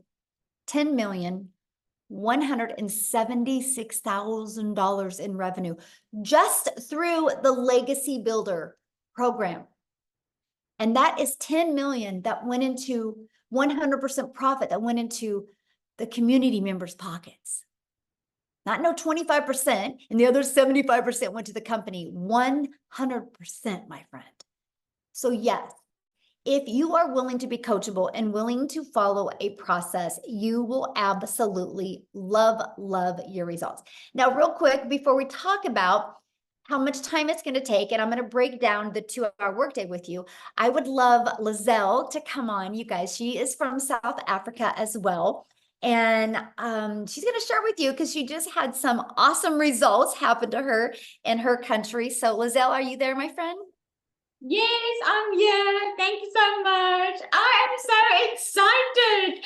A: $10,176,000 in revenue just through the Legacy Builder program. And that is 10 million that went into 100% profit that went into the community members' pockets. Not no 25%, and the other 75% went to the company. 100%, my friend. So yes, if you are willing to be coachable and willing to follow a process, you will absolutely love your results. Now, real quick, before we talk about how much time it's going to take, and I'm going to break down the 2-hour workday with you, I would love Lizelle to come on, you guys. She is from South Africa as well. And she's going to share with you because she just had some awesome results happen to her in her country. So Lizelle, are you there, my friend?
E: Yes, I'm here. Thank you so much. I am so excited.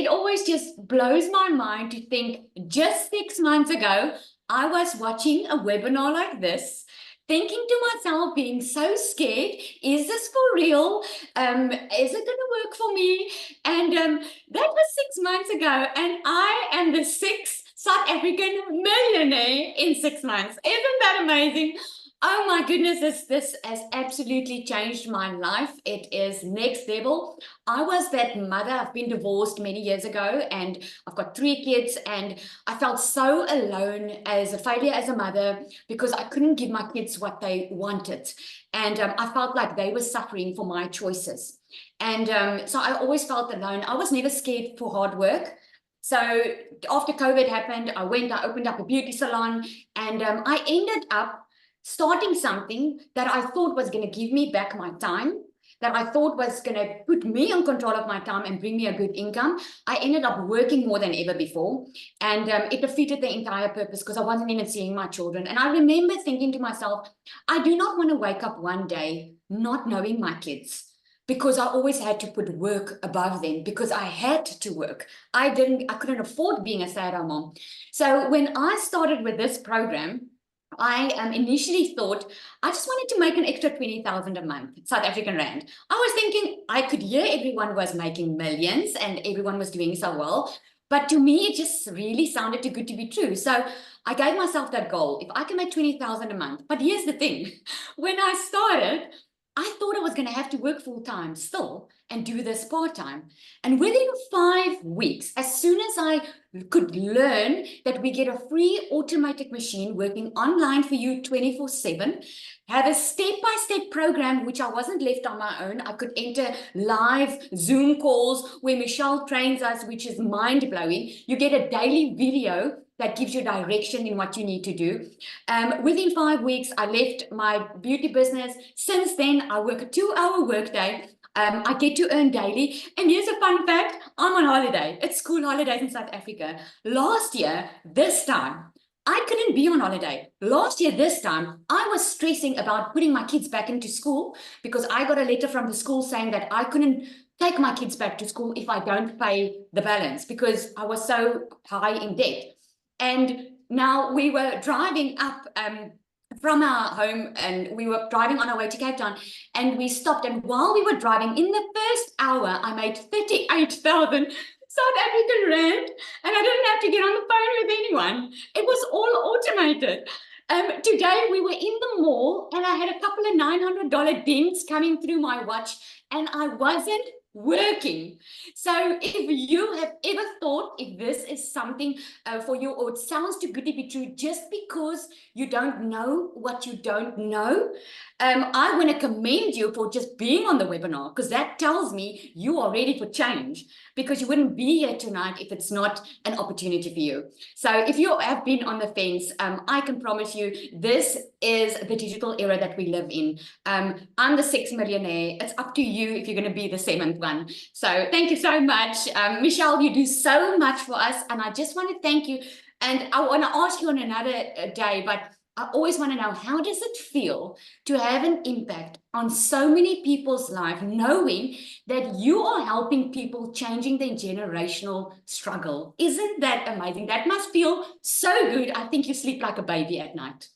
E: It always just blows my mind to think just 6 months ago, I was watching a webinar like this, thinking to myself, being so scared, is this for real? Is it going to work for me? And that was 6 months ago, and I am the 6th South African millionaire in 6 months. Isn't that amazing? Oh my goodness, this has absolutely changed my life. It is next level. I was that mother. I've been divorced many years ago, and I've got 3 kids, and I felt so alone as a failure as a mother because I couldn't give my kids what they wanted. And I felt like they were suffering for my choices. And so I always felt alone. I was never scared for hard work. So after COVID happened, I opened up a beauty salon, and I ended up starting something that I thought was going to give me back my time, that I thought was going to put me in control of my time and bring me a good income. I ended up working more than ever before, and it defeated the entire purpose because I wasn't even seeing my children. And I remember thinking to myself, I do not want to wake up one day not knowing my kids, because I always had to put work above them because I had to work. I couldn't afford being a stay-at-home mom. So when I started with this program, I initially thought I just wanted to make an extra 20,000 a month, South African rand. I was thinking I could hear everyone was making millions and everyone was doing so well, But to me, it just really sounded too good to be true. So I gave myself that goal. If I can make 20,000 a month. But here's the thing. When I started, I thought I was going to have to work full time still and do this part time. And within 5 weeks, as soon as I could learn that we get a free automated machine working online for you 24/7, have a step-by-step program, which I wasn't left on my own. I could enter live Zoom calls where Michelle trains us, which is mind-blowing. You get a daily video that gives you direction in what you need to do. Within 5 weeks, I left my beauty business. Since then, I work a 2-hour workday. I get to earn daily. And here's a fun fact. I'm on holiday. It's school holidays in South Africa. Last year, this time, I couldn't be on holiday. Last year, this time, I was stressing about putting my kids back into school because I got a letter from the school saying that I couldn't take my kids back to school if I don't pay the balance because I was so high in debt. And now we were driving up from our home and we were driving on our way to Cape Town and we stopped. And while we were driving, in the first hour, I made 38,000 South African rand, and I didn't have to get on the phone with anyone. It was all automated. Today we were in the mall and I had a couple of $900 dings coming through my watch and I wasn't working. So if you have ever thought if this is something for you or it sounds too good to be true just because you don't know what you don't know, I want to commend you for just being on the webinar because that tells me you are ready for change because you wouldn't be here tonight if it's not an opportunity for you. So if you have been on the fence, I can promise you this is the digital era that we live in. I'm the 6th millionaire. It's up to you if you're going to be the 7th one. So thank you so much. Michelle, you do so much for us. And I just want to thank you. And I want to ask you on another day, but I always want to know, how does it feel to have an impact on so many people's life, knowing that you are helping people changing their generational struggle? Isn't that amazing? That must feel so good. I think you sleep like a baby at night.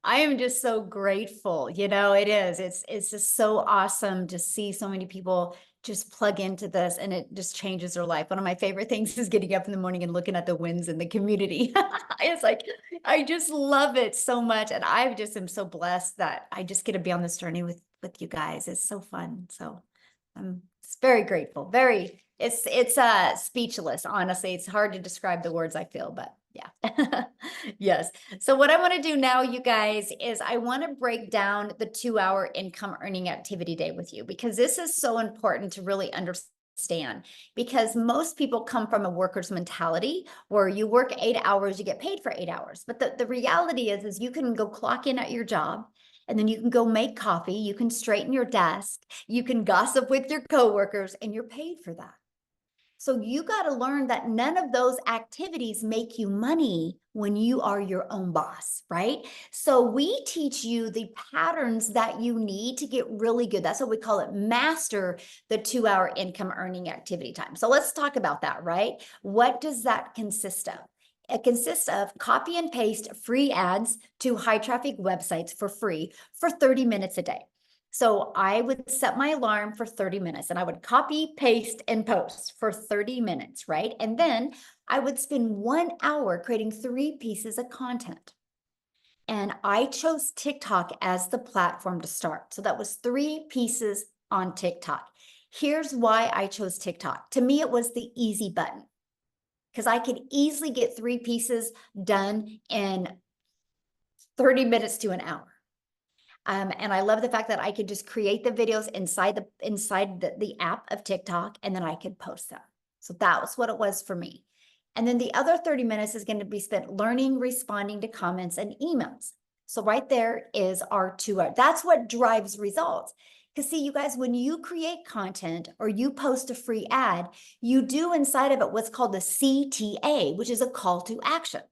A: I am just so grateful. You know, it is. It's just so awesome to see so many people just plug into this and it just changes their life. One of my favorite things is getting up in the morning and looking at the wins in the community. It's like, I just love it so much. And I just am so blessed that I just get to be on this journey with you guys. It's so fun. So I'm very grateful. It's speechless, honestly. It's hard to describe the words I feel, but yeah. Yes. So what I want to do now, you guys, is I want to break down the 2-hour income earning activity day with you, because this is so important to really understand, because most people come from a worker's mentality where you work 8 hours, you get paid for 8 hours. But the reality is you can go clock in at your job, and then you can go make coffee, you can straighten your desk, you can gossip with your coworkers, and you're paid for that. So you got to learn that none of those activities make you money when you are your own boss, right? So we teach you the patterns that you need to get really good. That's what we call it, master the 2-hour income earning activity time. So let's talk about that, right? What does that consist of? It consists of copy and paste free ads to high traffic websites for free for 30 minutes a day. So I would set my alarm for 30 minutes and I would copy, paste, and post for 30 minutes, right? And then I would spend 1 hour creating 3 pieces of content. And I chose TikTok as the platform to start. So that was 3 pieces on TikTok. Here's why I chose TikTok. To me, it was the easy button, because I could easily get 3 pieces done in 30 minutes to an hour. And I love the fact that I could just create the videos inside the app of TikTok, and then I could post them. So that was what it was for me. And then the other 30 minutes is going to be spent learning, responding to comments and emails. So right there is our 2 hours. That's what drives results. Because see, you guys, when you create content or you post a free ad, you do inside of it what's called the CTA, which is a call to action.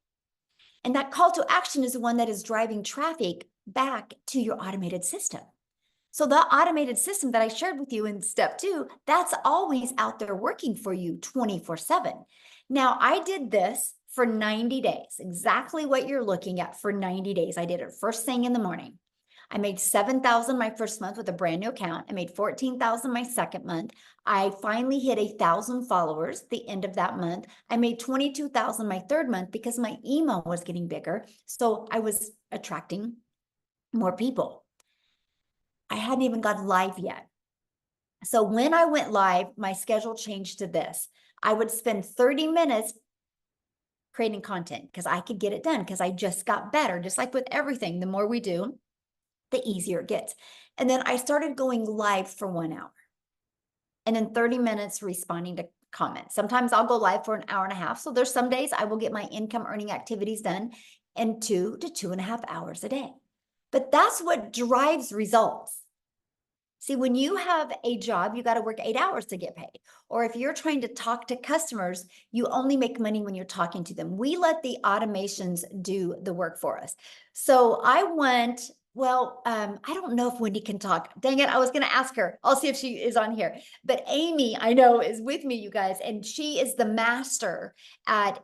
A: And that call to action is the one that is driving traffic back to your automated system. So the automated system that I shared with you in step 2, that's always out there working for you 24/7. Now, I did this for 90 days, exactly what you're looking at for 90 days. I did it first thing in the morning. I made 7,000 my first month with a brand new account. I made 14,000 my second month. I finally hit 1,000 followers the end of that month. I made 22,000 my third month because my email was getting bigger. So I was attracting more people. I hadn't even got live yet. So when I went live, my schedule changed to this. I would spend 30 minutes creating content because I could get it done because I just got better. Just like with everything, the more we do, the easier it gets. And then I started going live for 1 hour and then 30 minutes responding to comments. Sometimes I'll go live for an hour and a half. So there's some days I will get my income earning activities done in 2 to 2.5 hours a day. But that's what drives results. See, when you have a job, you got to work 8 hours to get paid. Or if you're trying to talk to customers, you only make money when you're talking to them. We let the automations do the work for us. So I went, I don't know if Wendy can talk. Dang it, I was going to ask her. I'll see if she is on here. But Amy, I know, is with me, you guys, and she is the master at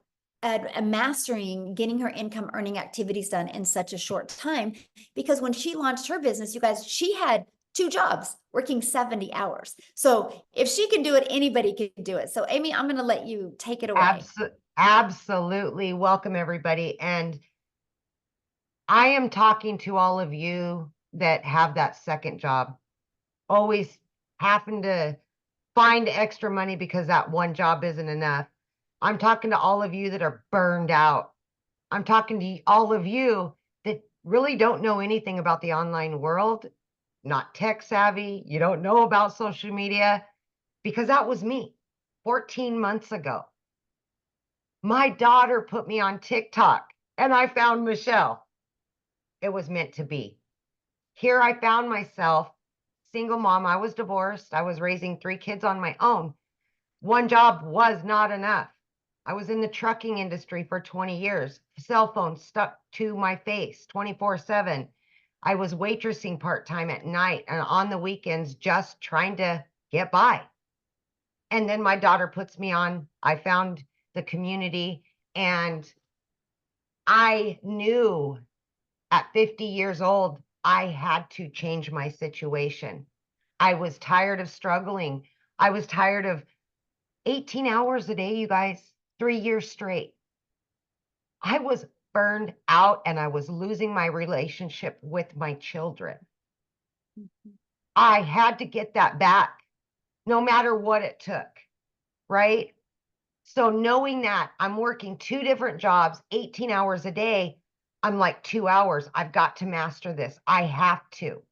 A: mastering getting her income earning activities done in such a short time. Because when she launched her business, you guys, she had 2 jobs working 70 hours. So if she can do it, anybody can do it. So Amy, I'm going to let you take it away.
B: Absolutely. Welcome, everybody. And I am talking to all of you that have that second job, always having to find extra money because that one job isn't enough. I'm talking to all of you that are burned out. I'm talking to all of you that really don't know anything about the online world, not tech savvy. You don't know about social media, because that was me 14 months ago. My daughter put me on TikTok and I found Michelle. It was meant to be. Here I found myself, single mom. I was divorced. I was raising 3 kids on my own. One job was not enough. I was in the trucking industry for 20 years, cell phone stuck to my face 24/7. I was waitressing part-time at night and on the weekends, just trying to get by. And then my daughter puts me on. I found the community, and I knew at 50 years old, I had to change my situation. I was tired of struggling. I was tired of 18 hours a day, you guys, 3 years straight. I was burned out and I was losing my relationship with my children. I had to get that back, no matter what it took, right? So knowing that I'm working 2 different jobs, 18 hours a day, I'm like 2 hours. I've got to master this. I have to.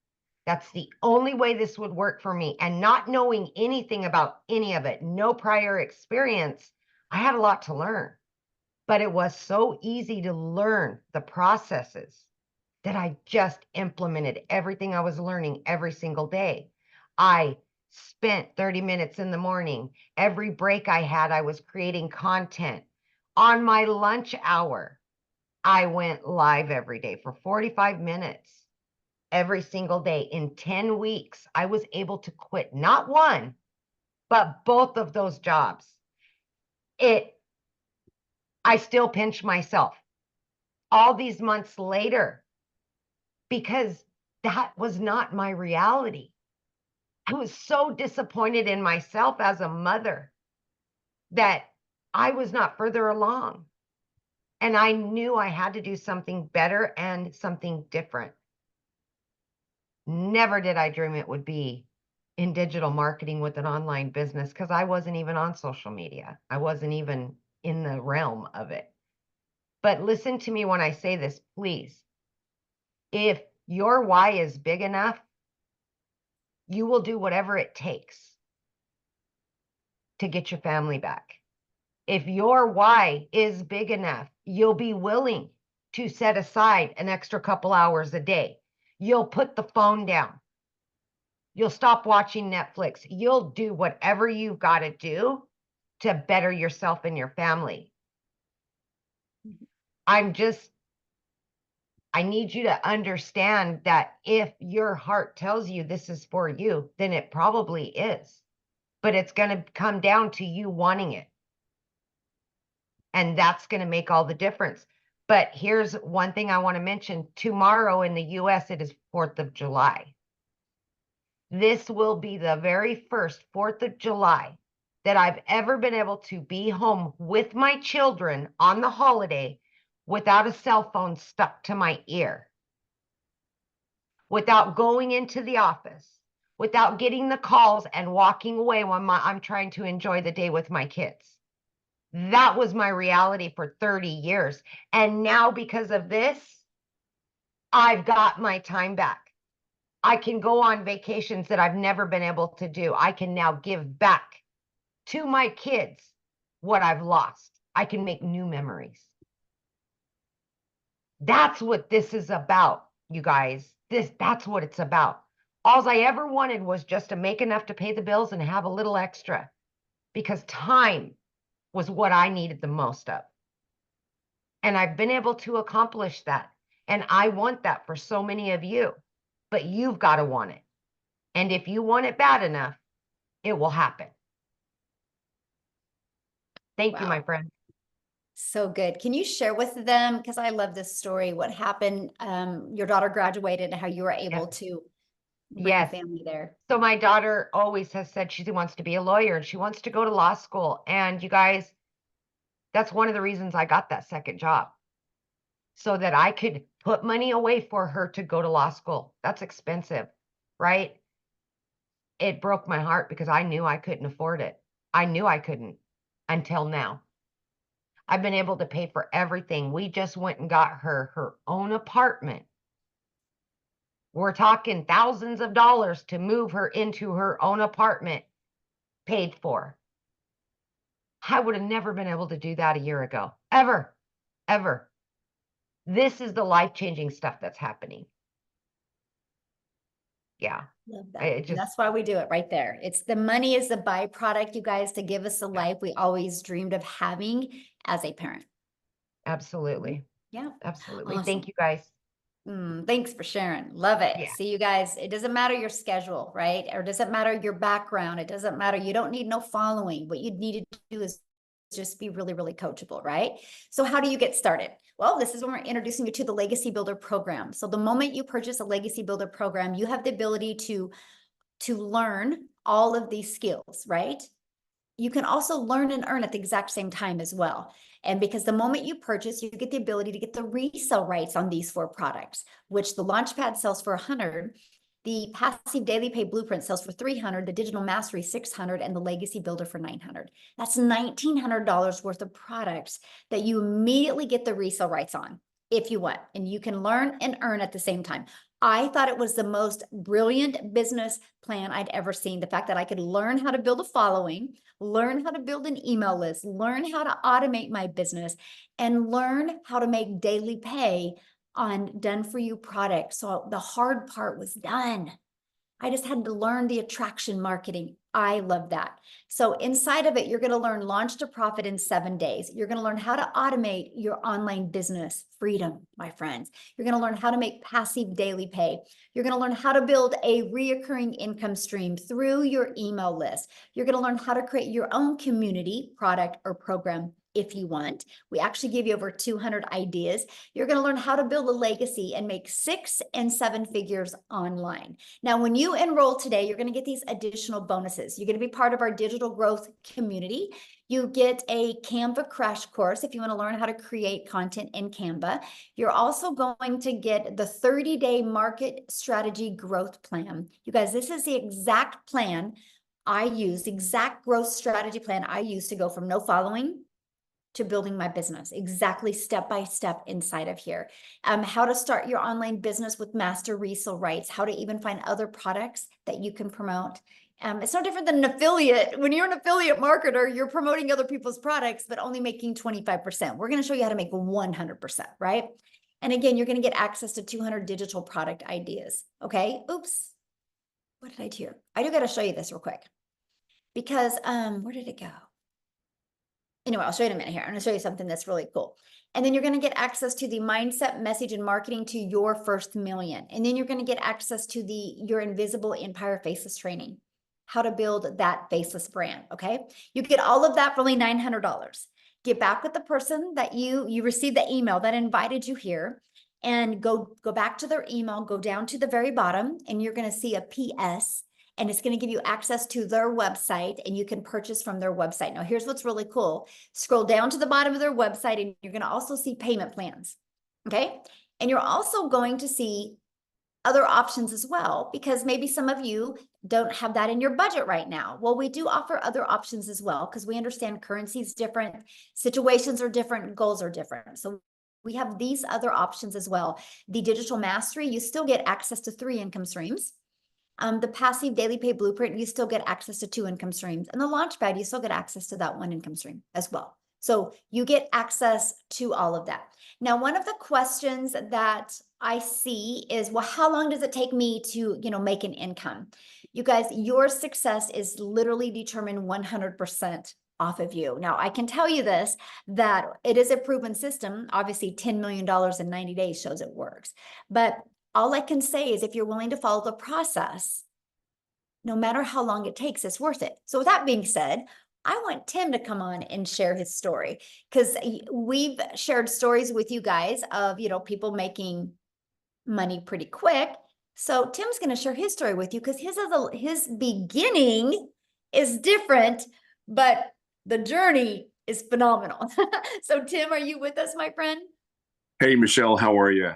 B: That's the only way this would work for me. And not knowing anything about any of it, no prior experience, I had a lot to learn. But it was so easy to learn the processes that I just implemented everything I was learning every single day. I spent 30 minutes in the morning. Every break I had, I was creating content. On my lunch hour, I went live every day for 45 minutes. Every single day. In 10 weeks, I was able to quit not one, but both of those jobs. I still pinch myself all these months later because that was not my reality. I was so disappointed in myself as a mother that I was not further along. And I knew I had to do something better and something different. Never did I dream it would be in digital marketing with an online business, because I wasn't even on social media. I wasn't even in the realm of it. But listen to me when I say this, please. If your why is big enough, you will do whatever it takes to get your family back. If your why is big enough, you'll be willing to set aside an extra couple hours a day. You'll put the phone down. You'll stop watching Netflix. You'll do whatever you've got to do to better yourself and your family. I need you to understand that if your heart tells you this is for you, then it probably is. But it's going to come down to you wanting it. And that's going to make all the difference. But here's one thing I want to mention. Tomorrow in the US, it is 4th of July. This will be the very first 4th of July that I've ever been able to be home with my children on the holiday without a cell phone stuck to my ear, without going into the office, without getting the calls and walking away when I'm trying to enjoy the day with my kids. That was my reality for 30 years. And now because of this, I've got my time back. I can go on vacations that I've never been able to do. I can now give back to my kids what I've lost. I can make new memories. That's what this is about, you guys. That's what it's about. All I ever wanted was just to make enough to pay the bills and have a little extra, because time was what I needed the most of. And I've been able to accomplish that. And I want that for so many of you, but you've got to want it. And if you want it bad enough, it will happen. Thank you, my
A: Wow.
B: friend.
A: So good. Can you share with them, because I love this story, what happened? Your daughter graduated and how you were able to bring
B: Yes.
A: family there.
B: So my daughter always has said she wants to be a lawyer and she wants to go to law school. And you guys, that's one of the reasons I got that second job, so that I could put money away for her to go to law school. That's expensive, right? It broke my heart because I knew I couldn't afford it. I knew I couldn't until now. I've been able to pay for everything. We just went and got her own apartment. We're talking thousands of dollars to move her into her own apartment, paid for. I would have never been able to do that a year ago, ever, ever. This is the life-changing stuff that's happening. Yeah.
A: Love that.
B: It
A: And
B: just,
A: that's why we do it right there. It's the money is the byproduct, you guys, to give us the life we always dreamed of having as a parent.
B: absolutely.
A: Yeah.
B: Absolutely.
A: Awesome.
B: Thank you, guys.
A: Thanks for sharing. Love it.
B: Yeah.
A: See you guys. It doesn't matter your schedule, right? Or it doesn't matter your background. It doesn't matter. You don't need no following. What you need to do is just be really, really coachable, right? So how do you get started? Well, this is when we're introducing you to the Legacy Builder program. So the moment you purchase a Legacy Builder program, you have the ability to learn all of these skills, right? You can also learn and earn at the exact same time as well. And because the moment you purchase, you get the ability to get the resale rights on these 4 products, which the Launchpad sells for $100, the Passive Daily Pay Blueprint sells for $300, the Digital Mastery $600, and the Legacy Builder for $900. That's $1,900 worth of products that you immediately get the resale rights on if you want, and you can learn and earn at the same time. I thought it was the most brilliant business plan I'd ever seen. The fact that I could learn how to build a following, learn how to build an email list, learn how to automate my business, and learn how to make daily pay on done for you products. So the hard part was done. I just had to learn the attraction marketing. I love that. So inside of it, you're going to learn launch to profit in 7 days. You're going to learn how to automate your online business freedom, my friends. You're going to learn how to make passive daily pay. You're going to learn how to build a reoccurring income stream through your email list. You're going to learn how to create your own community, product, or program if you want. We actually give you over 200 ideas. You're going to learn how to build a legacy and make 6 and 7 figures online. Now, when you enroll today, you're going to get these additional bonuses. You're going to be part of our digital growth community. You get a Canva crash course if you want to learn how to create content in Canva. You're also going to get the 30-day market strategy growth plan. You guys, this is the exact plan I use, exact growth strategy plan I use to go from no following to building my business, exactly step by step inside of here. How to start your online business with master resale rights, how to even find other products that you can promote. It's no different than an affiliate. When you're an affiliate marketer, you're promoting other people's products, but only making 25%. We're going to show you how to make 100%, right? And again, you're going to get access to 200 digital product ideas. Okay. Oops. What did I do here? I do got to show you this real quick because, where did it go? Anyway, I'll show you in a minute here. I'm going to show you something that's really cool. And then you're going to get access to the mindset, message, and marketing to your first million. And then you're going to get access to your invisible empire faceless training, how to build that faceless brand. Okay. You get all of that for only $900. get back with the person that you received the email that invited you here, and go back to their email, go down to the very bottom, and you're going to see a PS, and it's going to give you access to their website, and you can purchase from their website. Now, here's what's really cool. Scroll down to the bottom of their website, and you're going to also see payment plans. Okay. And you're also going to see other options as well, because maybe some of you don't have that in your budget right now. Well, we do offer other options as well, because we understand currency is different, situations are different, goals are different. So we have these other options as well. The digital mastery, you still get access to 3 income streams. The passive daily pay blueprint, you still get access to 2 income streams. And the launchpad, you still get access to that 1 income stream as well. So you get access to all of that. Now, one of the questions that I see is, well, how long does it take me to, make an income? You guys, your success is literally determined 100% off of you. Now, I can tell you this, that it is a proven system. Obviously, $10 million in 90 days shows it works. But all I can say is, if you're willing to follow the process, no matter how long it takes, it's worth it. So with that being said, I want Tim to come on and share his story, because we've shared stories with you guys of, people making money pretty quick. So Tim's going to share his story with you, because his beginning is different, but the journey is phenomenal. So Tim, are you with us, my friend?
F: Hey, Michelle, how are you?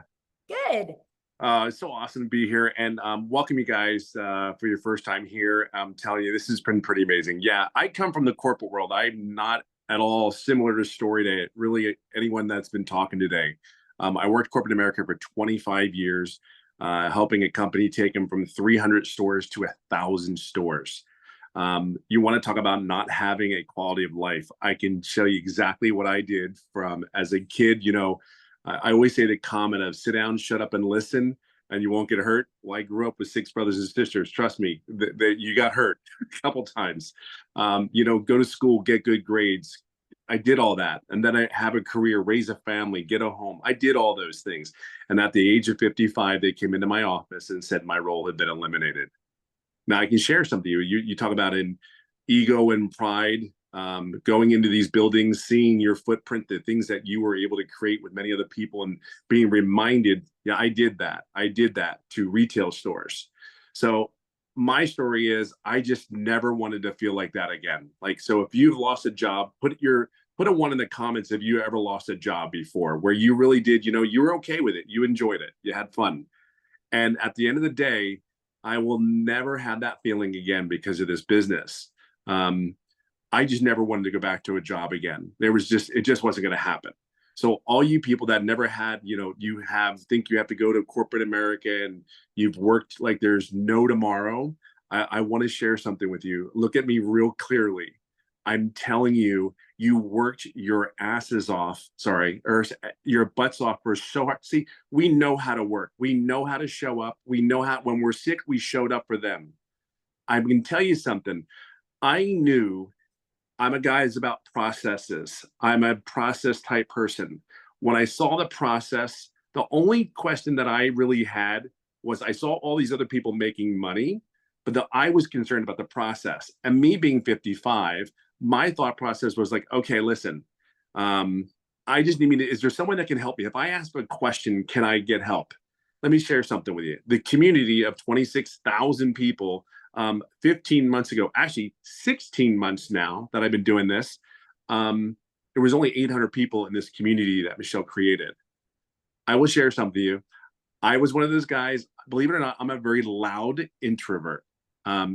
A: Good.
F: It's so awesome to be here, and welcome you guys for your first time here. I'm telling you, this has been pretty amazing. Yeah, I come from the corporate world. I'm not at all similar to story to really anyone that's been talking today. I worked corporate America for 25 years, helping a company take them from 300 stores to 1,000 stores. You want to talk about not having a quality of life? I can show you exactly what I did from as a kid. I always say the comment of sit down, shut up, and listen, and you won't get hurt. Well, I grew up with 6 brothers and sisters. Trust me, that you got hurt a couple times. Go to school, get good grades. I did all that. And then I have a career, raise a family, get a home. I did all those things. And at the age of 55, they came into my office and said my role had been eliminated. Now I can share something to you. You talk about an ego and pride. Going into these buildings, seeing your footprint, the things that you were able to create with many other people, and being reminded, yeah, I did that. I did that to retail stores. So my story is, I just never wanted to feel like that again. So if you've lost a job, put a 1 in the comments if you ever lost a job before, where you really did, you were okay with it. You enjoyed it. You had fun. And at the end of the day, I will never have that feeling again because of this business. I just never wanted to go back to a job again. It just wasn't going to happen. So all you people that never had, think you have to go to corporate America and you've worked like there's no tomorrow. I want to share something with you. Look at me real clearly. I'm telling you, you worked your asses off, or your butts off for so hard. See, we know how to work. We know how to show up. We know how, when we're sick, we showed up for them. I can tell you something. I knew I'm a guy that's about processes. I'm a process type person. When I saw the process, the only question that I really had was, I saw all these other people making money, but I was concerned about the process. And me being 55, my thought process was like, okay, listen, I just need is there someone that can help me? If I ask a question, can I get help? Let me share something with you. The community of 26,000 people, 15 months ago, actually 16 months now that I've been doing this, there was only 800 people in this community that Michelle created. I will share something with you. I was one of those guys, believe it or not, I'm a very loud introvert.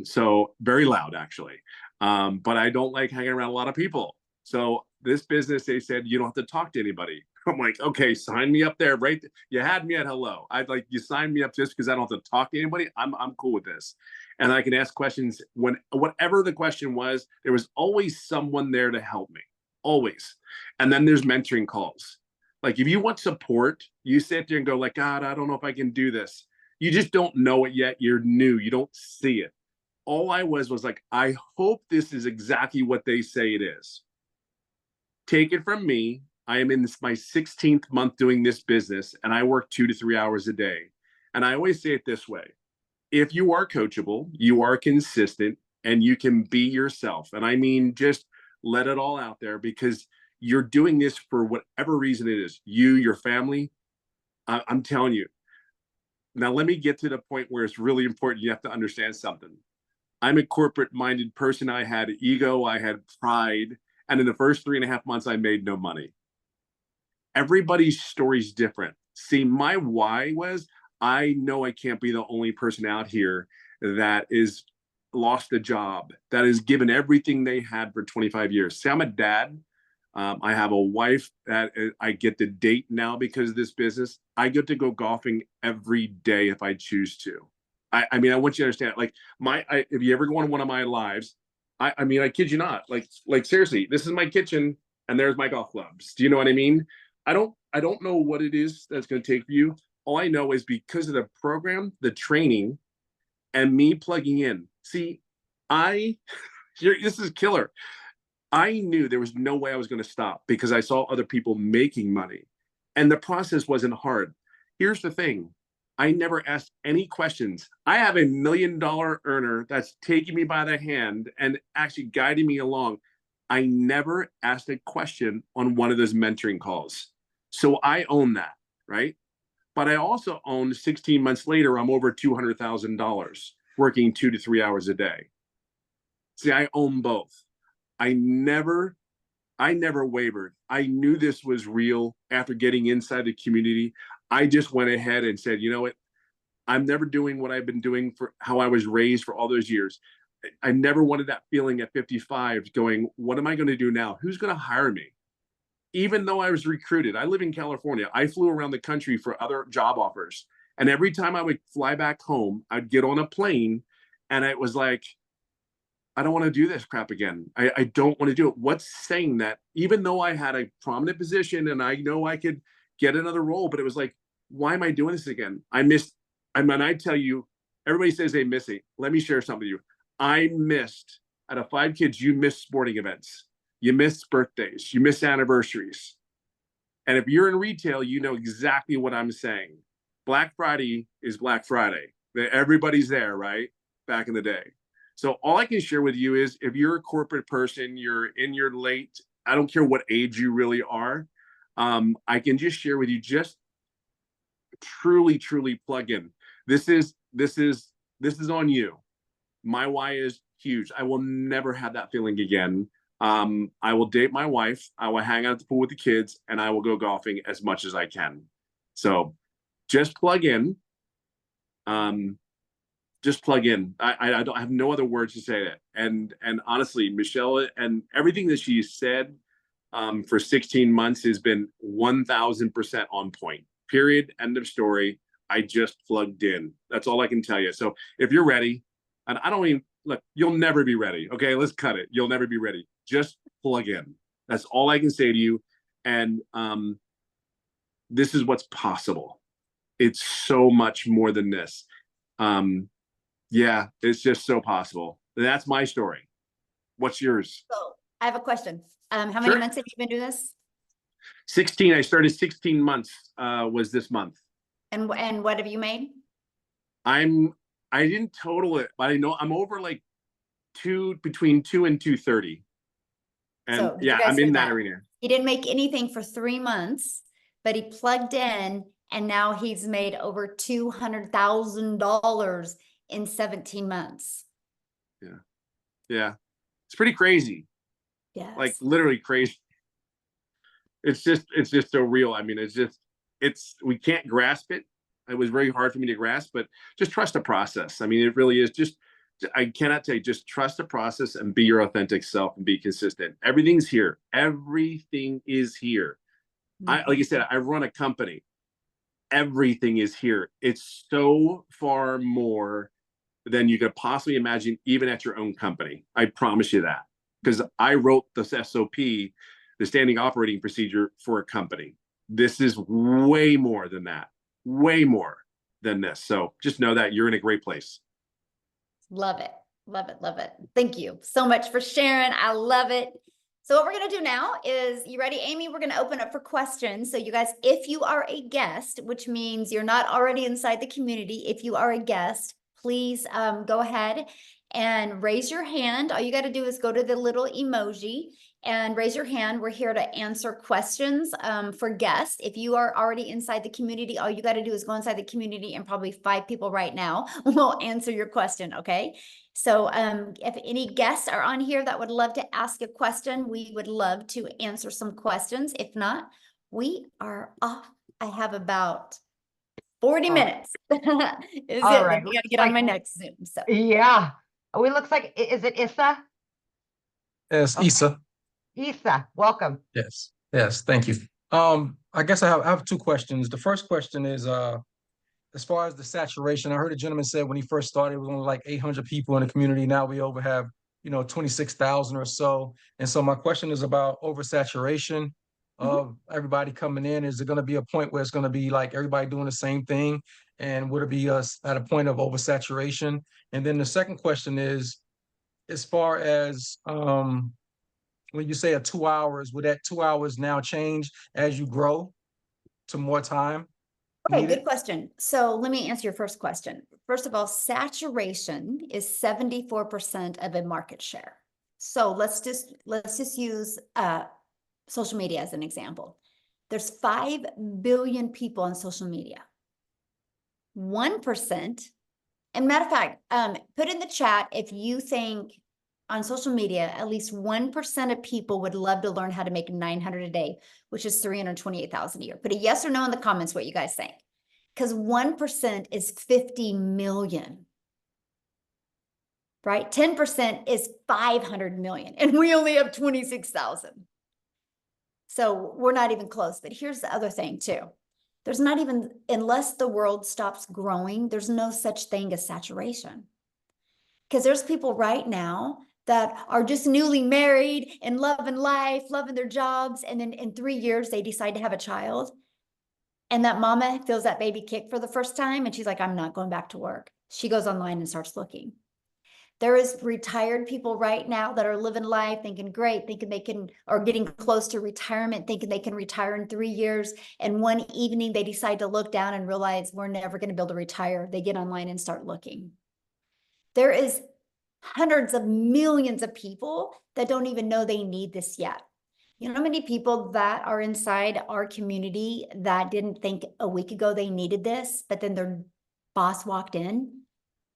F: So very loud, actually. But I don't like hanging around a lot of people. So this business, they said, you don't have to talk to anybody. I'm like, okay, sign me up there, right? You had me at hello. I'd like, you signed me up just because I don't have to talk to anybody. I'm cool with this. And I can ask questions whatever the question was, there was always someone there to help me, always. And then there's mentoring calls. Like if you want support, you sit there and go like, God, I don't know if I can do this. You just don't know it yet. You're new. You don't see it. All I was like, I hope this is exactly what they say it is. Take it from me. I am in my 16th month doing this business, and I work 2 to 3 hours a day. And I always say it this way. If you are coachable, you are consistent, and you can be yourself. And I mean, just let it all out there, because you're doing this for whatever reason it is, you, your family. I'm telling you. Now, let me get to the point where it's really important. You have to understand something. I'm a corporate minded person. I had ego, I had pride. And in the first 3.5 months, I made no money. Everybody's story is different. See, my why was, I know I can't be the only person out here that is lost a job, that is given everything they had for 25 years. See, I'm a dad. I have a wife that I get to date now because of this business. I get to go golfing every day if I choose to. I mean, I want you to understand, like, if you ever go on one of my lives, I mean, I kid you not, like seriously, this is my kitchen and there's my golf clubs. Do you know what I mean? I don't know what it is that's going to take for you. All I know is because of the program, the training, and me plugging in. See, this is killer. I knew there was no way I was going to stop because I saw other people making money, and the process wasn't hard. Here's the thing. I never asked any questions. I have $1 million earner that's taking me by the hand and actually guiding me along. I never asked a question on one of those mentoring calls. So I own that, right? But I also own 16 months later, I'm over $200,000 working 2 to 3 hours a day. See, I own both. I never wavered. I knew this was real after getting inside the community. I just went ahead and said, you know what? I'm never doing what I've been doing for how I was raised for all those years. I never wanted that feeling at 55 going, what am I going to do now? Who's going to hire me? Even though I was recruited, I live in California. I flew around the country for other job offers. And every time I would fly back home, I'd get on a plane and it was like, I don't want to do this crap again. I don't want to do it. What's saying that? Even though I had a prominent position and I know I could get another role, but it was like, why am I doing this again? I mean, I tell you, everybody says they miss it. Let me share something with you. I missed, out of 5 kids, you missed sporting events. You miss birthdays, you miss anniversaries. And if you're in retail, you know exactly what I'm saying. Black Friday is Black Friday. Everybody's there, right? Back in the day. So all I can share with you is if you're a corporate person, you're in your late, I don't care what age you really are. I can just share with you, just truly plug in. This is on you. My why is huge. I will never have that feeling again. I will date my wife, I will hang out at the pool with the kids, and I will go golfing as much as I can. So just plug in. Just plug in. I don't have no other words to say that. And honestly, Michelle and everything that she said for 16 months has been 1000% on point. Period. End of story. I just plugged in. That's all I can tell you. So if you're ready, and I don't even look, you'll never be ready. Okay, let's cut it. You'll never be ready. Just plug in. That's all I can say to you. And this is what's possible. It's so much more than this. Yeah, it's just so possible. That's my story. What's yours?
A: So I have a question. How many
F: Sure.
A: months have you been doing this?
F: 16. I started 16 months was this month.
A: And what have you made?
F: I didn't total it, but I know I'm over like between 2 and 230. And
A: So did you
F: yeah,
A: guys
F: I'm
A: hear
F: in that
A: that?
F: arena.
A: He didn't make anything for 3 months, but he plugged in and now he's made over $200,000 in 17 months.
F: Yeah. It's pretty crazy.
A: Yes.
F: Like literally crazy. It's just so real. I mean, we can't grasp it. It was very hard for me to grasp, but just trust the process. I mean, it really is I cannot tell you, just trust the process and be your authentic self and be consistent. Everything's here. Everything is here. Like I said, I run a company. Everything is here. It's so far more than you could possibly imagine, even at your own company. I promise you that. Because I wrote the SOP, the standing operating procedure, for a company. This is way more than that. Way more than this. So just know that you're in a great place.
A: Love it. Love it. Love it. Thank you so much for sharing. I love it. So what we're going to do now is, you ready, Amy? We're going to open up for questions. So you guys, if you are a guest, which means you're not already inside the community, if you are a guest, please go ahead and raise your hand. All you got to do is go to the little emoji and raise your hand. We're here to answer questions for guests. If you are already inside the community, all you got to do is go inside the community, and probably 5 people right now will answer your question, okay? So if any guests are on here that would love to ask a question, we would love to answer some questions. If not, we are off. I have about 40 minutes. Is
B: All
A: it?
B: right.
A: We got to get on my next Zoom. So
B: Yeah. Oh, it looks like, is it Issa?
G: Yes,
B: Okay.
G: Issa.
B: Issa, welcome.
G: Yes, yes, thank you. I guess I have 2 questions. The first question is, as far as the saturation, I heard a gentleman said when he first started, it was only like 800 people in the community. Now we over have, 26,000 or so. And so my question is about oversaturation of everybody coming in. Is it going to be a point where it's going to be like everybody doing the same thing? And would it be us at a point of oversaturation? And then the second question is, as far as when you say a 2 hours, would that 2 hours now change as you grow to more time
A: okay,
G: needed?
A: good question. So let me answer your first question. First of all, saturation is 74% of a market share. So let's just use social media as an example. There's 5 billion people on social media. 1%, and matter of fact, put in the chat if you think on social media, at least 1% of people would love to learn how to make 900 a day, which is 328,000 a year. Put a yes or no in the comments what you guys think. Because 1% is 50 million, right? 10% is 500 million, and we only have 26,000. So we're not even close. But here's the other thing too. There's not even, unless the world stops growing, there's no such thing as saturation. Because there's people right now that are just newly married and loving life, loving their jobs. And then in 3 years, they decide to have a child. And that mama feels that baby kick for the first time. And she's like, I'm not going back to work. She goes online and starts looking. There is retired people right now that are living life, thinking great, thinking they can, or getting close to retirement, thinking they can retire in 3 years. And one evening they decide to look down and realize we're never going to be able to retire. They get online and start looking. There is hundreds of millions of people that don't even know they need this yet. You know how many people that are inside our community that didn't think a week ago they needed this, but then their boss walked in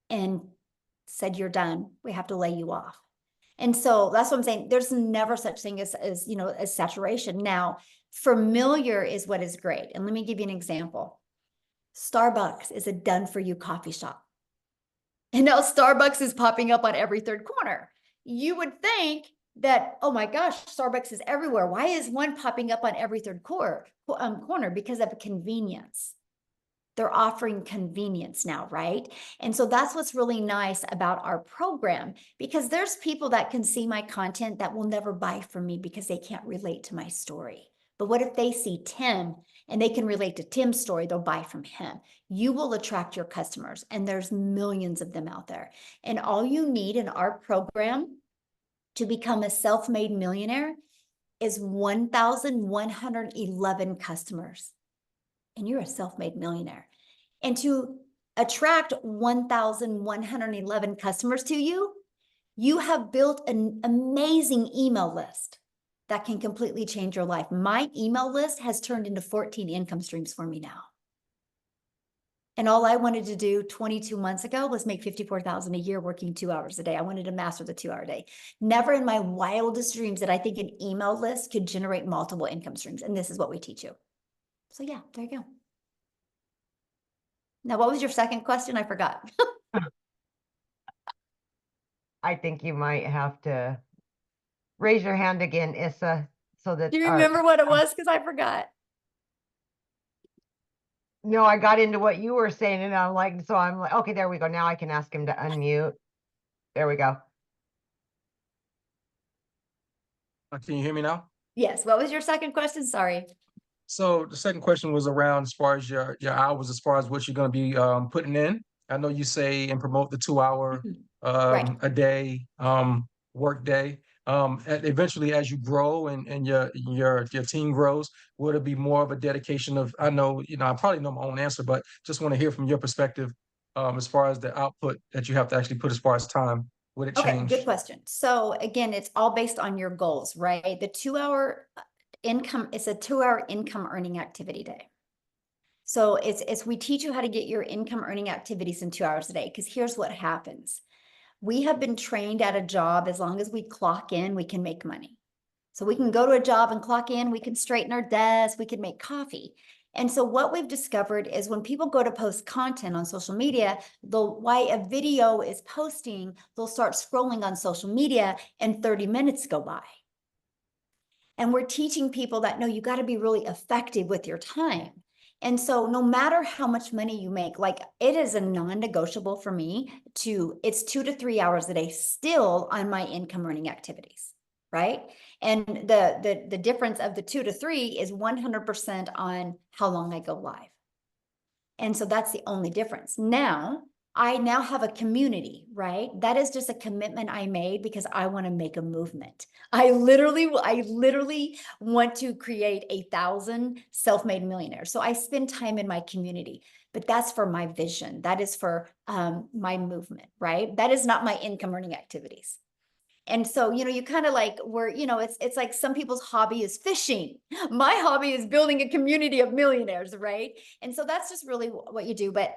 A: and said, you're done. We have to lay you off. And so that's what I'm saying. There's never such thing as saturation. Now, familiar is what is great. And let me give you an example. Starbucks is a done for you coffee shop. And now Starbucks is popping up on every 3rd corner. You would think that, oh my gosh, Starbucks is everywhere. Why is one popping up on every 3rd corner? Because of convenience. They're offering convenience now, right? And so that's what's really nice about our program, because there's people that can see my content that will never buy from me because they can't relate to my story. But what if they see Tim and they can relate to Tim's story? They'll buy from him. You will attract your customers, and there's millions of them out there. And all you need in our program to become a self-made millionaire is 1,111 customers. And you're a self-made millionaire. And to attract 1,111 customers to you, you have built an amazing email list that can completely change your life. My email list has turned into 14 income streams for me now. And all I wanted to do 22 months ago was make 54,000 a year working 2 hours a day. I wanted to master the 2-hour day. Never in my wildest dreams did I think an email list could generate multiple income streams. And this is what we teach you. So yeah, there you go. Now, what was your second question? I forgot.
B: I think you might have to raise your hand again, Issa, so that.
A: Do you remember what it was? Because I forgot.
B: No, I got into what you were saying, and I'm like, okay, there we go. Now I can ask him to unmute. There we go.
G: Can you hear me now?
A: Yes. What was your second question? Sorry.
G: So the second question was around as far as your hours, as far as what you're going to be putting in. I know you say and promote the 2-hour
A: Right.
G: a day work day. Eventually, as you grow and your team grows, would it be more of a dedication of? I know I probably know my own answer, but just want to hear from your perspective as far as the output that you have to actually put as far as time. Would it
A: Okay,
G: change?
A: good question. So again, it's all based on your goals, right? The 2-hour income, it's a 2-hour income earning activity day. So it's we teach you how to get your income earning activities in 2 hours a day. Because here's what happens. We have been trained at a job, as long as we clock in, we can make money. So we can go to a job and clock in, we can straighten our desk, we can make coffee. And so what we've discovered is when people go to post content on social media, while a video is posting, they'll start scrolling on social media and 30 minutes go by. And we're teaching people that, no, you got to be really effective with your time. And so no matter how much money you make, like it is a non-negotiable for me it's 2 to 3 hours a day still on my income earning activities, right? And the difference of the 2 to 3 is 100% on how long I go live. And so that's the only difference. I now have a community, right? That is just a commitment I made because I want to make a movement. I literally want to create 1,000 self-made millionaires. So I spend time in my community, but that's for my vision. That is for my movement, right? That is not my income earning activities. And so, you kind of like it's like some people's hobby is fishing. My hobby is building a community of millionaires, right? And so that's just really what you do. But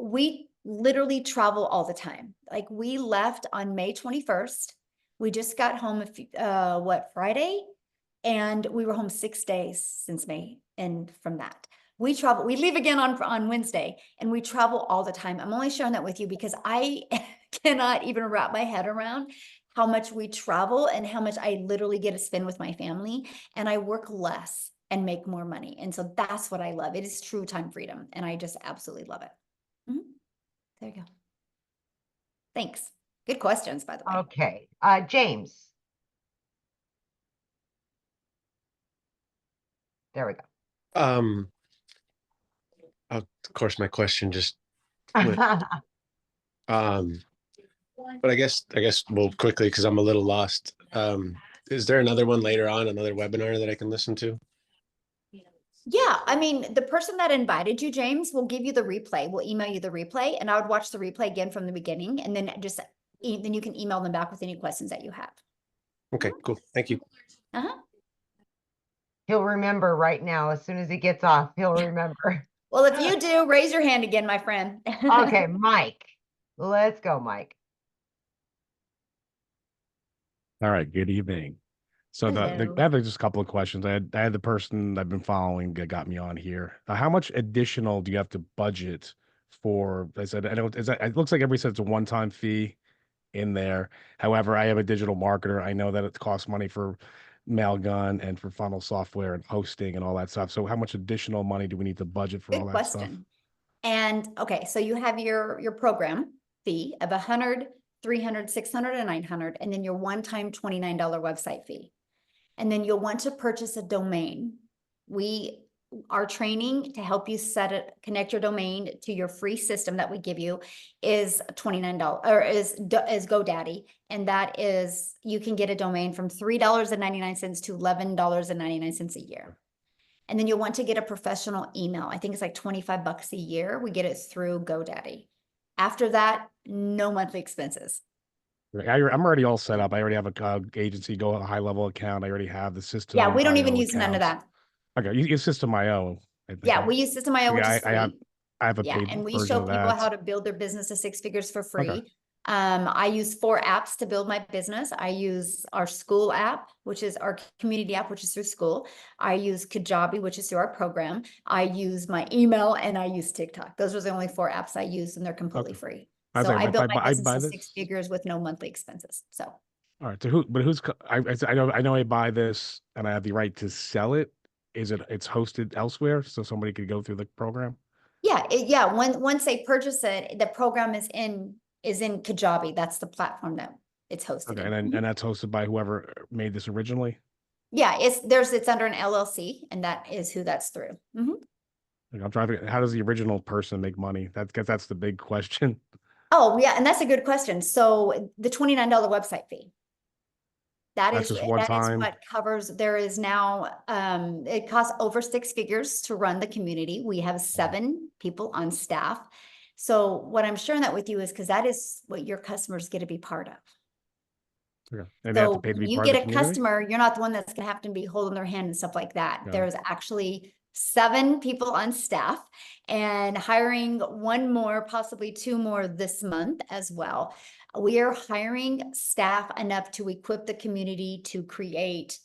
A: we literally travel all the time. Like we left on May 21st. We just got home Friday? And we were home 6 days since May. And from that, we leave again on Wednesday, and we travel all the time. I'm only sharing that with you because I cannot even wrap my head around how much we travel and how much I literally get to spend with my family, and I work less and make more money. And so that's what I love. It is true time freedom, and I just absolutely love it. There you go. Thanks. Good questions, by the way.
B: Okay. James. There we go.
H: Of course, my question just went. But I guess well, quickly, because I'm a little lost. Is there another one later on, another webinar that I can listen to?
A: Yeah, I mean, the person that invited you, James, will give you the replay. We'll email you the replay, and I would watch the replay again from the beginning, and then then you can email them back with any questions that you have.
H: Okay, cool. Thank you.
B: He'll remember right now. As soon as he gets off, he'll remember.
A: Well, if you do, raise your hand again, my friend.
B: Okay, Mike. Let's go, Mike.
I: All right, good evening. So I have just a couple of questions. I had the person I've been following that got me on here. How much additional do you have to budget for? I said, it looks like everybody said it's a one-time fee in there. However, I am a digital marketer. I know that it costs money for Mailgun and for funnel software and hosting and all that stuff. So how much additional money do we need to budget for all
A: Good
I: that stuff?
A: question. And okay, so you have your program fee of $100, $300, $600, and $900, and then your one-time $29 website fee. And then you'll want to purchase a domain. Our training to help you connect your domain to your free system that we give you is $29 or is GoDaddy. And that is, you can get a domain from $3.99 to $11.99 a year. And then you'll want to get a professional email. I think it's like $25 a year. We get it through GoDaddy. After that, no monthly expenses.
I: I'm already all set up. I already have a agency, a high level account. I already have the system.
A: Yeah, we don't even use none of that.
I: Okay, you use System.io.
A: Yeah, we use System.io, which is free.
I: I have a paid
A: and we
I: version
A: show
I: of
A: people
I: that.
A: how to build their business to 6 figures for free.
I: Okay.
A: I use 4 apps to build my business. I use our school app, which is our community app, which is through school. I use Kajabi, which is through our program. I use my email, and I use TikTok. Those are the only 4 apps I use, and they're completely free. So I built my business to 6 figures with no monthly expenses. So.
I: All right. So I know I buy this and I have the right to sell it. It's hosted elsewhere, so somebody could go through the program?
A: Yeah. Once they purchase it, the program is in Kajabi. That's the platform that it's hosted.
I: Okay, and that's hosted by whoever made this originally?
A: Yeah, it's under an LLC, and that is who that's through.
I: Like, I'm driving. How does the original person make money? That's the big question.
A: Oh, yeah, and that's a good question. So the $29 website fee.
I: That's just one time.
A: Is what covers. There is now, it costs over 6 figures to run the community. We have 7 people on staff. So what I'm sharing that with you is because that is what your customers get to be part of.
I: Okay. And they have to
A: So
I: pay to be
A: when you
I: part of
A: get
I: the
A: a
I: community?
A: customer, you're not the one that's gonna have to be holding their hand and stuff like that.
I: Yeah.
A: There's actually 7 people on staff and hiring 1 more, possibly 2 more this month as well. We are hiring staff enough to equip the community to create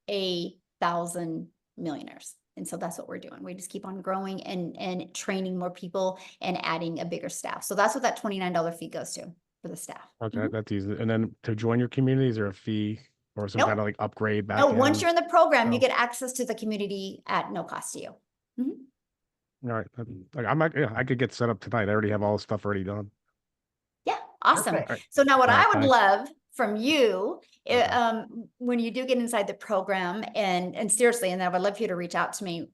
A: 1,000 millionaires. And so that's what we're doing. We just keep on growing and training more people and adding a bigger staff. So that's what that $29 fee goes to for the staff.
I: Okay, that's easy. And then to join your community, is there a fee or some
A: Nope.
I: kind of like upgrade back
A: No, once
I: end?
A: you're in the program, you
I: Oh.
A: get access to the community at no cost to you. Mhm.
I: All right. Like I'm not, yeah, I could get set up tonight. I already have all the stuff already done.
A: Yeah, awesome.
B: Perfect.
I: All right.
A: So now what
I: All right,
A: I would
I: thanks.
A: love from you,
I: Okay.
A: when you do get inside the program and seriously, and I would love for you to reach out to me,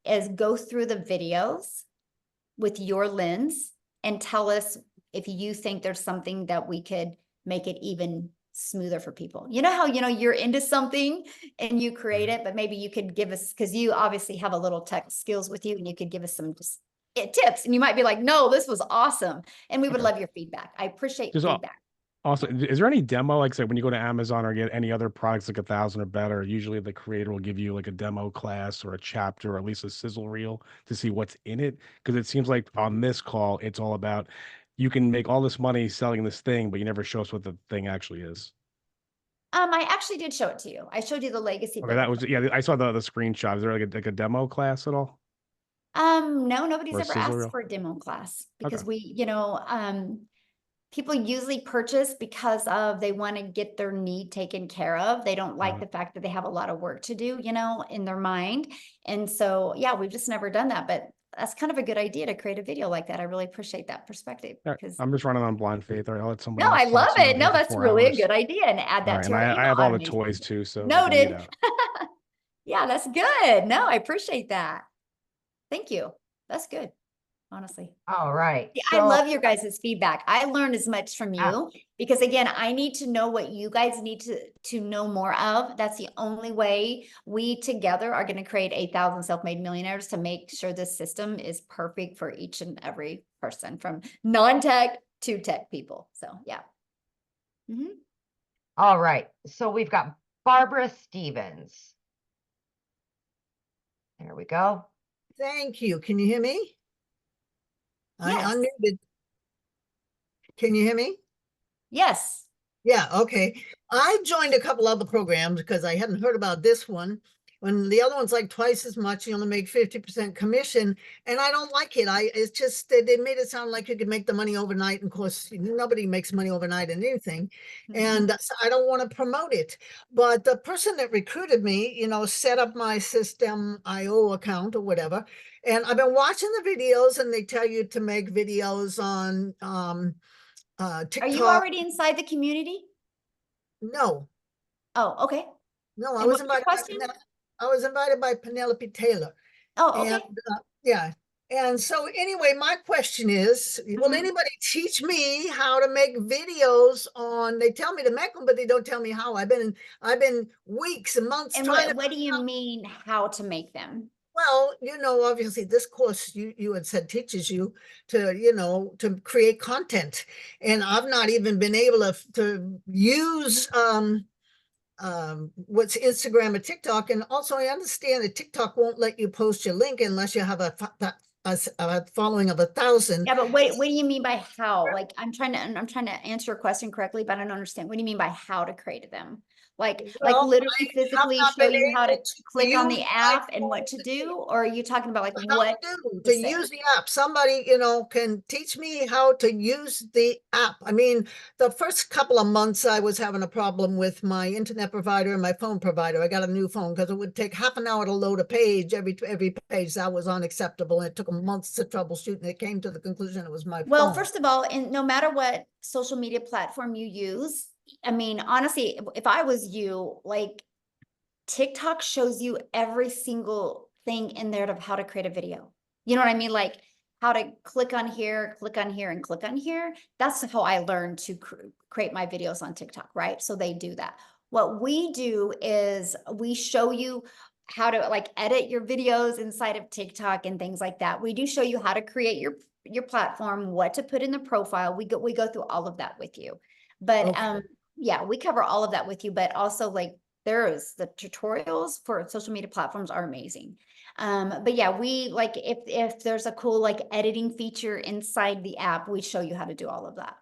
A: is go through the videos with your lens and tell us if you think there's something that we could make it even smoother for people. You know how, you're into something and you create it, but maybe you could give us, because you obviously have a little tech skills with you, and you could give us some just tips, and you might be like, no, this was awesome. And we would
I: Okay.
A: love your feedback. I appreciate
I: Just
A: feedback.
I: also, is there any demo, like say when you go to Amazon or get any other products like 1,000 or better, usually the creator will give you like a demo class or a chapter or at least a sizzle reel to see what's in it? Because it seems like on this call, it's all about you can make all this money selling this thing, but you never show us what the thing actually is.
A: I actually did show it to you. I showed you the legacy
I: Okay,
A: book.
I: that was, yeah, I saw the screenshot. Is there like a demo class at all?
A: No, nobody's
I: Or a
A: ever
I: sizzle
A: asked
I: reel?
A: for a demo class because
I: Okay.
A: people usually purchase because of they want to get their need taken care of. They don't like the fact that they have a lot of work to do, in their mind. And so, yeah, we've just never done that, but that's kind of a good idea to create a video like that. I really appreciate that perspective
I: All right,
A: because
I: I'm just running on blind faith. All right, I'll let somebody
A: no,
I: else
A: I
I: talk
A: love
I: so I'm not
A: it.
I: here
A: No,
I: for
A: that's
I: 4
A: really a
I: hours.
A: good idea, and add
I: All
A: that
I: right,
A: to
I: and
A: our
I: I
A: email
I: have all the
A: automation.
I: toys too, so we can meet
A: Noted.
I: out.
A: Yeah, that's good. No, I appreciate that. Thank you. That's good, honestly.
B: All right.
A: Yeah, I love your guys' feedback. I learned as much from
B: Ah.
A: you because again, I need to know what you guys need to know more of. That's the only way we together are going to create 1,000 self-made millionaires to make sure this system is perfect for each and every person from non-tech to tech people. So yeah.
B: All right. So we've got Barbara Stevens. There we go.
J: Thank you. Can you hear me?
A: Yes.
J: I unmuted. Can you hear me?
A: Yes.
J: Yeah, okay. I joined a couple other programs because I hadn't heard about this one. When the other one's like twice as much, you only make 50% commission, and I don't like it. It's just they made it sound like you could make the money overnight, and of course, nobody makes money overnight in anything, and so I don't want to promote it. But the person that recruited me, set up my System.io account or whatever, and I've been watching the videos, and they tell you to make videos on TikTok.
A: Are you already inside the community?
J: No.
A: Oh, okay.
J: No,
A: I was invited
J: by Penelope Taylor.
A: Oh, okay.
J: And yeah. And so anyway, my question is, will anybody teach me how to make videos on, they tell me to make them, but they don't tell me how. I've been weeks and months
A: And
J: trying to.
A: what do you mean how to make them?
J: Well, obviously this course you had said teaches you to, to create content. And I've not even been able to use what's Instagram or TikTok. And also I understand that TikTok won't let you post your link unless you have a following of 1,000.
A: Yeah, but what do you mean by how? Like I'm trying to answer your question correctly, but I don't understand. What do you mean by how to create them? Like literally physically show you how to click on the app and what to do? Or are you talking about like what
J: to use the app? Somebody, can teach me how to use the app. I mean, the first couple of months I was having a problem with my internet provider and my phone provider. I got a new phone because it would take half an hour to load a page. Every page that was unacceptable. And it took months to troubleshoot, and it came to the conclusion it was my phone.
A: Well, first of all, and no matter what social media platform you use, I mean, honestly, if I was you, like TikTok shows you every single thing in there of how to create a video. You know what I mean? Like how to click on here, and click on here. That's how I learned to create my videos on TikTok, right? So they do that. What we do is we show you how to like edit your videos inside of TikTok and things like that. We do show you how to create your your platform, what to put in the profile. We go through all of that with you. But
J: Okay.
A: yeah, we cover all of that with you, but also like the tutorials for social media platforms are amazing. But yeah, we like if there's a cool like editing feature inside the app, we show you how to do all of that.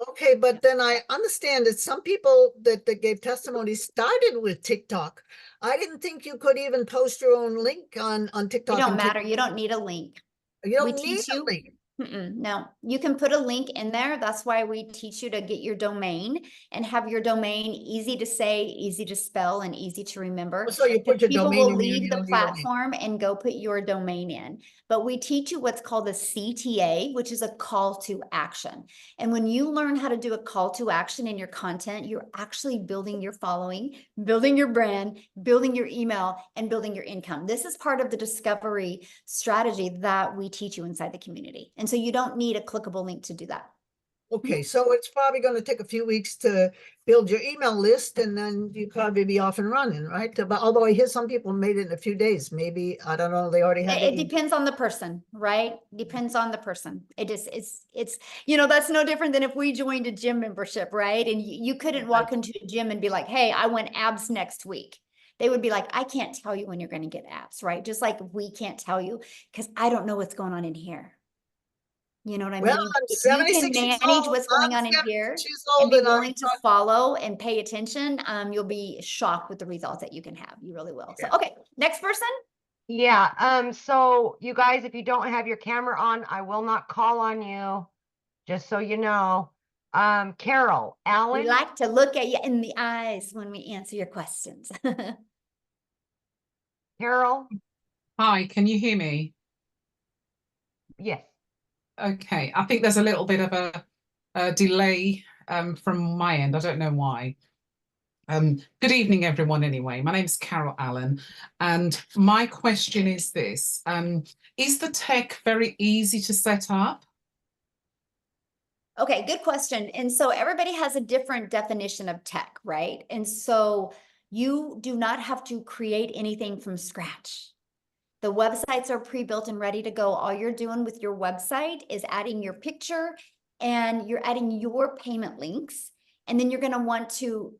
J: Okay, but then I understand that some people that gave testimony started with TikTok. I didn't think you could even post your own link on
A: It
J: TikTok.
A: don't
J: and
A: matter. You don't need a link.
J: You
A: We
J: don't need
A: teach
J: a
A: you.
J: link.
A: No, you can put a link in there. That's why we teach you to get your domain and have your domain easy to say, easy to spell, and easy to remember.
J: So you put
A: Because
J: your
A: people
J: domain
A: will
J: in there,
A: leave
J: you
A: the
J: don't need a link.
A: platform and go put your domain in. But we teach you what's called a CTA, which is a call to action. And when you learn how to do a call to action in your content, you're actually building your following, building your brand, building your email, and building your income. This is part of the discovery strategy that we teach you inside the community. And so you don't need a clickable link to do that.
J: Okay, so it's probably going to take a few weeks to build your email list, and then you probably be off and running, right? But although I hear some people made it in a few days, maybe, I don't know, they already have
A: It depends on the person, right? Depends on the person. It's, you know, that's no different than if we joined a gym membership, right? And you couldn't walk into a gym and be like, hey, I want abs next week. They would be like, I can't tell you when you're going to get abs, right? Just like we can't tell you because I don't know what's going on in here. You know what I
J: Well,
A: mean?
J: I'm
A: If you can
J: 76 years
A: manage
J: old.
A: what's going
J: I'm
A: on in here
J: 76 years
A: and
J: old,
A: be
J: and
A: willing to follow and pay attention, you'll be shocked with the results that you can have. You really will. So,
J: Yeah.
A: okay, next person.
B: Yeah, so you guys, if you don't have your camera on, I will not call on you, just so you know. Carol,
A: We
B: Alan,
A: like to look at you in the eyes when we answer your questions.
B: Carol,
K: Hi, can you hear me?
B: yes.
K: Okay, I think there's a little bit of a delay from my end. I don't know why. Good evening, everyone, anyway. My name is Carol Allen, and my question is this. Is the tech very easy to set up?
A: Okay, good question. And so everybody has a different definition of tech, right? And so you do not have to create anything from scratch. The websites are pre-built and ready to go. All you're doing with your website is adding your picture and you're adding your payment links. And then you're going to want to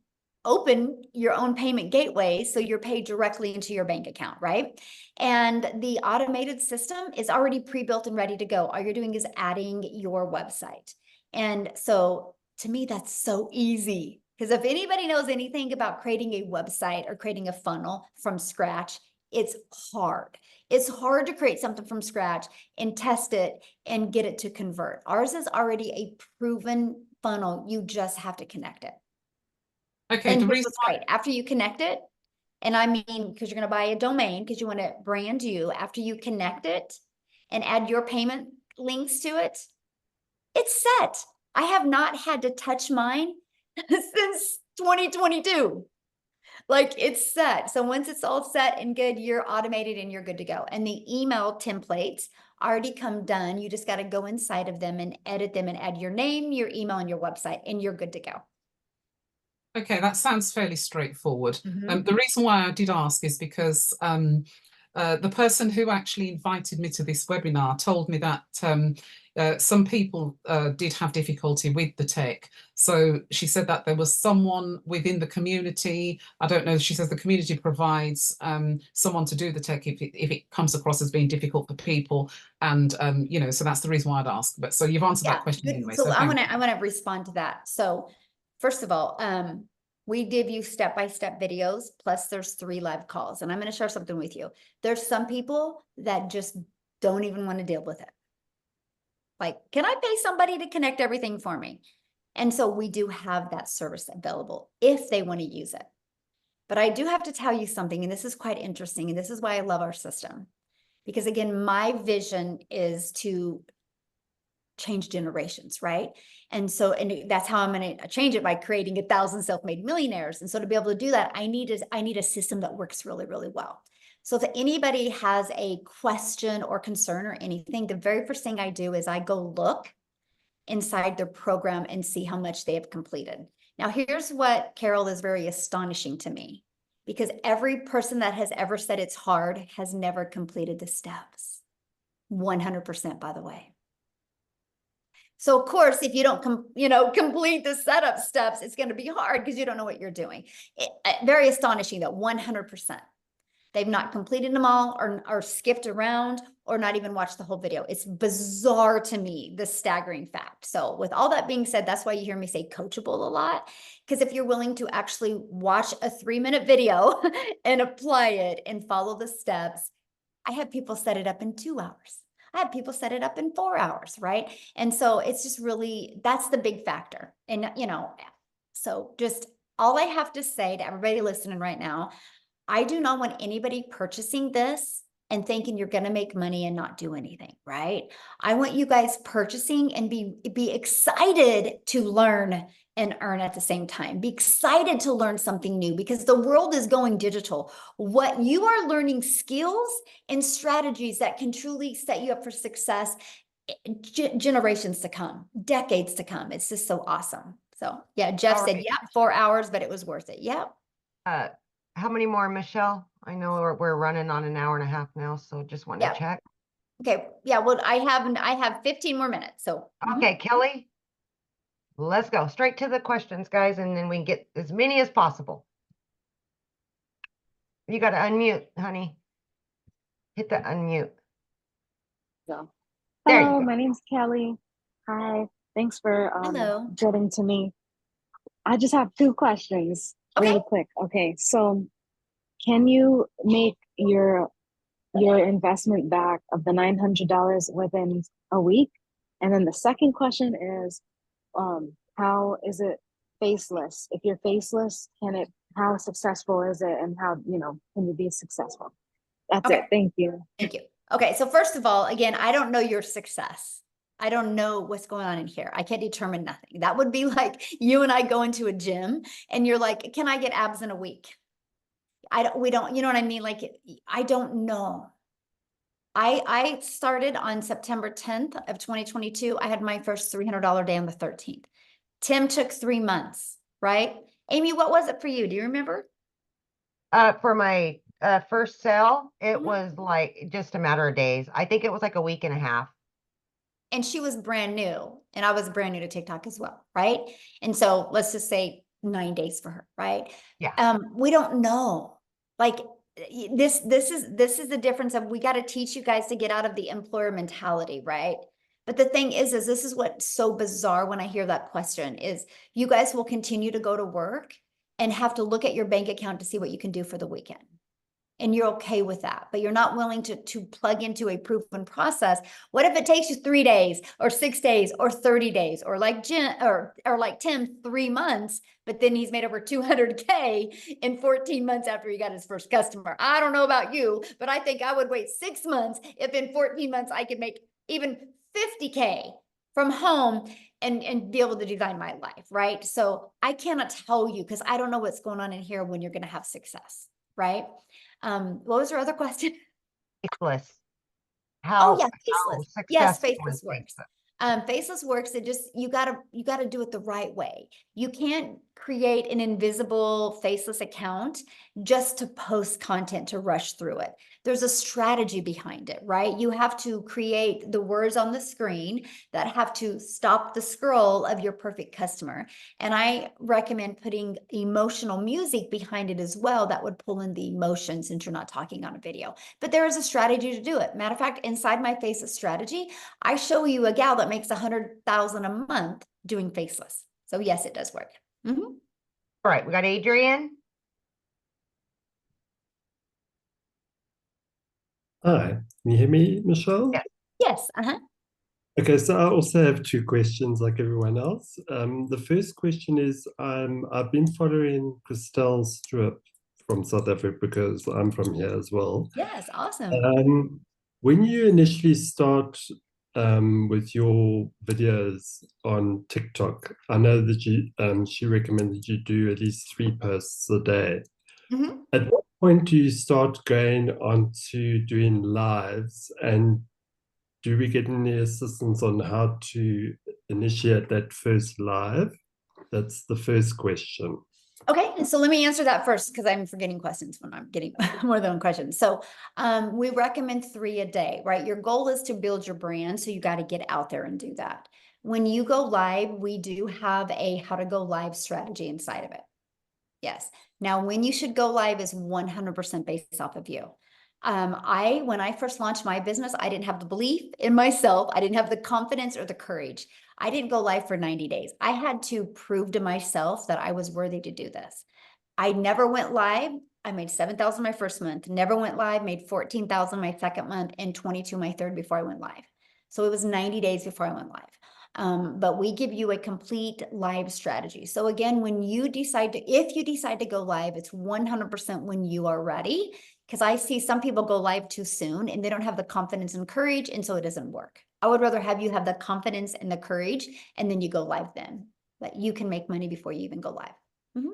A: open your own payment gateway so you're paid directly into your bank account, right? And the automated system is already pre-built and ready to go. All you're doing is adding your website. And so to me, that's so easy. Because if anybody knows anything about creating a website or creating a funnel from scratch, it's hard. It's hard to create something from scratch and test it and get it to convert. Ours is already a proven funnel. You just have to connect it.
K: Okay,
A: And
K: the
A: here's
K: reason
A: what's great. After you connect it, and I mean, because you're going to buy a domain because you want to brand you, after you connect it and add your payment links to it, it's set. I have not had to touch mine since 2022. Like it's set. So once it's all set and good, you're automated and you're good to go. And the email templates already come done. You just got to go inside of them and edit them and add your name, your email, and your website, and you're good to go.
K: Okay, that sounds fairly straightforward.
A: Mhm.
K: The reason why I did ask is because the person who actually invited me to this webinar told me that some people did have difficulty with the tech. So she said that there was someone within the community, I don't know, she says the community provides someone to do the tech if it comes across as being difficult for people. And, you know, so that's the reason why I'd asked. But so you've answered that question
A: good.
K: anyway.
A: So
K: So
A: I
K: thank
A: want to respond to that. So first of all, we give you step-by-step videos, plus there's 3 live calls. And I'm going to share something with you. There's some people that just don't even want to deal with it. Like, can I pay somebody to connect everything for me? And so we do have that service available if they want to use it. But I do have to tell you something, and this is quite interesting, and this is why I love our system. Because again, my vision is to change generations, right? And so, and that's how I'm going to change it by creating 1,000 self-made millionaires. And so to be able to do that, I need a system that works really, really well. So if anybody has a question or concern or anything, the very first thing I do is I go look inside their program and see how much they have completed. Now, here's what, Carol, is very astonishing to me, because every person that has ever said it's hard has never completed the steps. 100%, by the way. So of course, if you don't complete the setup steps, it's going to be hard because you don't know what you're doing. Very astonishing that 100%. They've not completed them all or skipped around or not even watched the whole video. It's bizarre to me, the staggering fact. So with all that being said, that's why you hear me say coachable a lot. Because if you're willing to actually watch a 3-minute video and apply it and follow the steps, I have people set it up in 2 hours. I have people set it up in 4 hours, right? And so it's just really, that's the big factor. And, so just all I have to say to everybody listening right now, I do not want anybody purchasing this and thinking you're going to make money and not do anything, right? I want you guys purchasing and be excited to learn and earn at the same time. Be excited to learn something new because the world is going digital. What you are learning skills and strategies that can truly set you up for success generations to come, decades to come. It's just so awesome. So yeah, Jeff said, yeah, 4 hours, but it was worth it. Yep.
B: How many more, Michelle? I know we're running on an hour and a half now, so just want to check.
A: Okay. Yeah. Well, I have 15 more minutes. So
B: okay, Kelly, let's go straight to the questions, guys, and then we can get as many as possible. You got to unmute, honey. Hit the unmute.
L: So,
B: there
L: hello,
B: you go.
L: My name's Kelly. Hi. Thanks for
A: Hello.
L: getting to me. I just have 2 questions. Really quick. Okay, so can you make your investment back of the $900 within a week? And then the second question is, how is it faceless? If you're faceless, how successful is it, and how can you be successful? That's it. Thank you.
A: Thank you. Okay, so first of all, again, I don't know your success. I don't know what's going on in here. I can't determine nothing. That would be like you and I go into a gym and you're like, can I get abs in a week? We don't, you know what I mean? Like, I don't know. I started on September 10th of 2022. I had my first $300 day on the 13th. Tim took 3 months, right? Amy, what was it for you? Do you remember?
B: For my first sale, it was like just a matter of days. I think it was like a week and a half.
A: And she was brand new and I was brand new to TikTok as well, right? And so let's just say 9 days for her, right?
B: Yeah.
A: We don't know. Like this is the difference of, we got to teach you guys to get out of the employer mentality, right? But the thing is this is what's so bizarre when I hear that question is you guys will continue to go to work and have to look at your bank account to see what you can do for the weekend. And you're okay with that, but you're not willing to plug into a proven process. What if it takes you 3 days or 6 days or 30 days, or like Jen or like Tim, 3 months, but then he's made over 200K in 14 months after he got his first customer. I don't know about you, but I think I would wait 6 months if in 14 months I could make even 50K from home and be able to design my life, right? So I cannot tell you because I don't know what's going on in here when you're going to have success, right? What was your other question?
B: Faceless.
A: Faceless. Yes,
B: successful
A: faceless works. Faceless works. It just, you gotta do it the right way. You can't create an invisible faceless account just to post content to rush through it. There's a strategy behind it, right? You have to create the words on the screen that have to stop the scroll of your perfect customer. And I recommend putting emotional music behind it as well that would pull in the emotions since you're not talking on a video. But there is a strategy to do it. Matter of fact, inside my faceless strategy, I show you a gal that makes $100,000 a month doing faceless. So yes, it does work. All
B: right, we got Adrian.
M: Hi, can you hear me, Michelle?
A: Yes.
M: Okay, so I also have 2 questions like everyone else. The first question is, I've been following Christelle Strip from South Africa because I'm from here as well.
A: Yes, awesome.
M: When you initially start with your videos on TikTok, I know that she recommended you do at least 3 posts a day. At what point do you start going on to doing lives, and do we get any assistance on how to initiate that first live? That's the first question.
A: Okay, so let me answer that first because I'm forgetting questions when I'm getting more than one question. So we recommend 3 a day, right? Your goal is to build your brand, so you got to get out there and do that. When you go live, we do have a how to go live strategy inside of it. Yes. Now, when you should go live is 100% based off of you. When I first launched my business, I didn't have the belief in myself. I didn't have the confidence or the courage. I didn't go live for 90 days. I had to prove to myself that I was worthy to do this. I never went live. I made 7,000 my first month, never went live, made 14,000 my second month, and 22 my third before I went live. So it was 90 days before I went live. But we give you a complete live strategy. So again, when you decide to, if you decide to go live, it's 100% when you are ready. Because I see some people go live too soon and they don't have the confidence and courage, and so it doesn't work. I would rather have you have the confidence and the courage, and then you go live then. That you can make money before you even go live. Mm-hmm.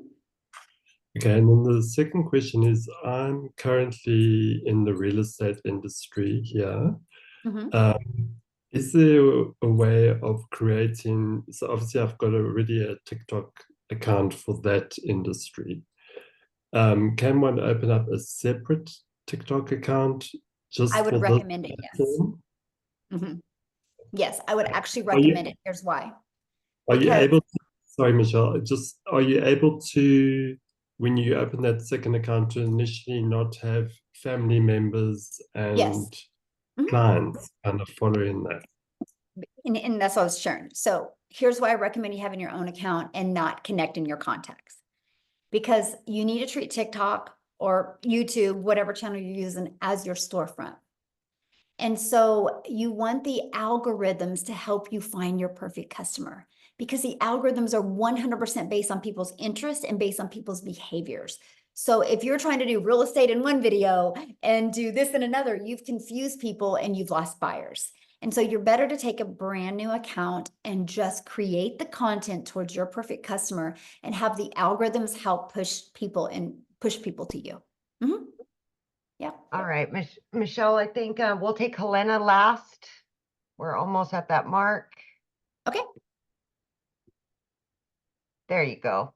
M: Okay, and then the second question is, I'm currently in the real estate industry here.
A: Mm-hmm.
M: Is there a way of creating, so obviously I've got already a TikTok account for that industry. Can one open up a separate TikTok account just
A: I would
M: for
A: recommend it, yes.
M: platform?
A: Yes, I would actually recommend it. Here's why.
M: Are you
A: Because
M: able to, sorry, Michelle, just, are you able to, when you open that second account, to initially not have family members and
A: yes. Mhm.
M: clients kind of following that?
A: And that's what I was sharing. So here's why I recommend you having your own account and not connecting your contacts. Because you need to treat TikTok or YouTube, whatever channel you're using, as your storefront. And so you want the algorithms to help you find your perfect customer, because the algorithms are 100% based on people's interests and based on people's behaviors. So if you're trying to do real estate in one video and do this in another, you've confused people and you've lost buyers. And so you're better to take a brand new account and just create the content towards your perfect customer and have the algorithms help push people to you. Mm-hmm. Yeah.
B: All right, Michelle, I think we'll take Helena last. We're almost at that mark.
A: Okay.
B: There you go.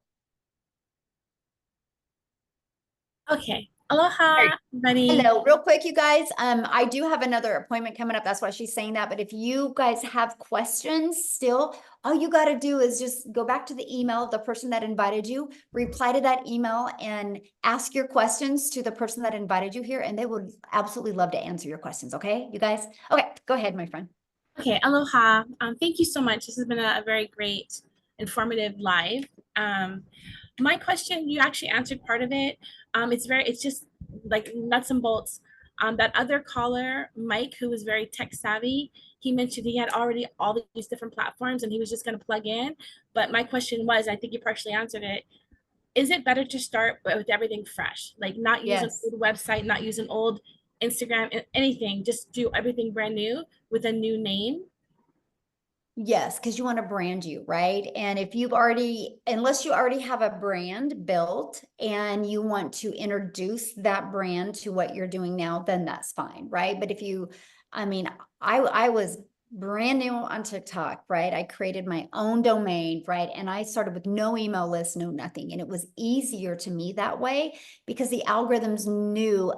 N: Okay. Aloha, buddy.
A: Hello, real quick, you guys. I do have another appointment coming up. That's why she's saying that. But if you guys have questions still, all you got to do is just go back to the email of the person that invited you, reply to that email, and ask your questions to the person that invited you here, and they would absolutely love to answer your questions. Okay, you guys? Okay, go ahead, my friend.
N: Okay, aloha. Thank you so much. This has been a very great, informative live. My question, you actually answered part of it. It's just like nuts and bolts. That other caller, Mike, who was very tech savvy, he mentioned he had already all these different platforms and he was just going to plug in. But my question was, I think you partially answered it. Is it better to start with everything fresh? Like not use an old website, not use an old Instagram, anything, just do everything brand new with a new name?
A: Yes, because you want to brand you, right? And if you've already, unless you already have a brand built and you want to introduce that brand to what you're doing now, then that's fine, right? But if you, I was brand new on TikTok, right? I created my own domain, right? And I started with no email list, no nothing. And it was easier to me that way because the algorithms knew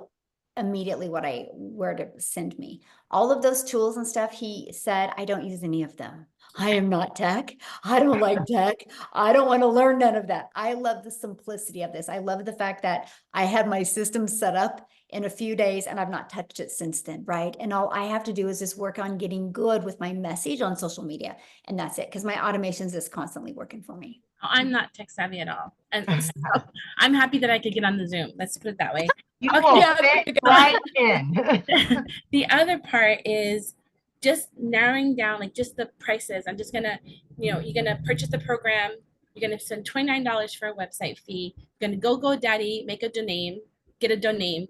A: immediately where to send me. All of those tools and stuff, he said, I don't use any of them. I am not tech. I don't like tech. I don't want to learn none of that. I love the simplicity of this. I love the fact that I had my system set up in a few days and I've not touched it since then, right? And all I have to do is just work on getting good with my message on social media. And that's it, because my automations is constantly working for me.
N: I'm not tech savvy at all. And so I'm happy that I could get on the Zoom. Let's put it that way.
B: You will fit right in.
N: The other part is just narrowing down like just the prices. I'm just gonna, you're gonna purchase the program, you're gonna spend $29 for a website fee, you're gonna go GoDaddy, make a domain, get a domain.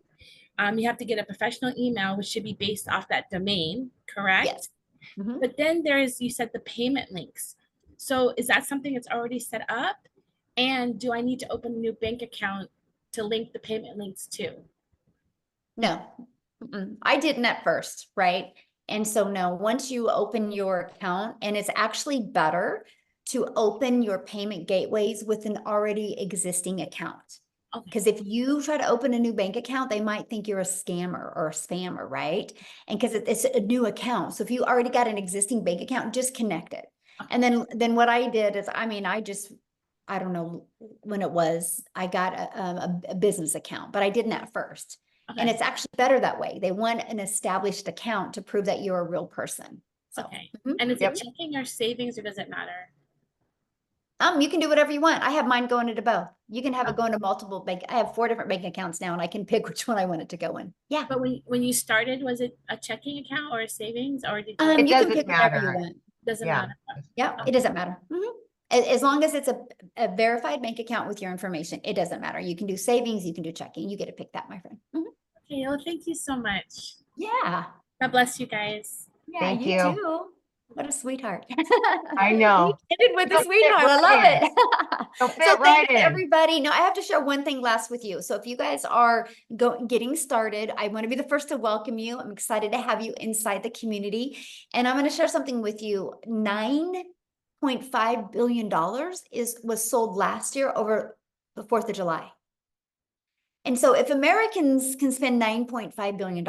N: You have to get a professional email, which should be based off that domain, correct?
A: Yes. Mm-hmm.
N: But then you said the payment links. So is that something that's already set up? And do I need to open a new bank account to link the payment links to?
A: No, I didn't at first, right? And so no, once you open your account, and it's actually better to open your payment gateways with an already existing account. Because if you try to open a new bank account, they might think you're a scammer or a spammer, right? And because it's a new account. So if you already got an existing bank account, just connect it. And then what I did is, I mean, I don't know when it was, I got a business account, but I didn't at first. And
N: Okay.
A: it's actually better that way. They want an established account to prove that you're a real person. So,
N: Okay.
A: mhm.
N: And is
B: Yep.
N: it checking or savings, or does it matter?
A: You can do whatever you want. I have mine going into both. You can have it go into multiple bank. I have 4 different bank accounts now, and I can pick which one I want it to go in. Yeah.
N: But when you started, was it a checking account or a savings, or did you?
B: It
A: You can
B: doesn't
A: pick whatever you
B: matter.
A: want.
N: Doesn't
B: Yeah.
N: matter.
A: Yeah, it doesn't matter. As long as it's a verified bank account with your information, it doesn't matter. You can do savings, you can do checking. You get to pick that, my friend.
N: Okay, well, thank you so much.
A: Yeah.
N: God bless you guys.
A: Yeah,
B: Thank
A: you
B: you.
A: too. What a sweetheart.
B: I know.
A: We ended with a
B: You'll fit
A: sweetheart. I
B: right
A: love
B: in.
A: it.
B: You'll
A: So
B: fit right
A: thanks
B: in.
A: everybody. Now I have to share one thing last with you. So if you guys are getting started, I want to be the first to welcome you. I'm excited to have you inside the community. And I'm going to share something with you. $9.5 billion was sold last year over the 4th of July. And so if Americans can spend $9.5 billion,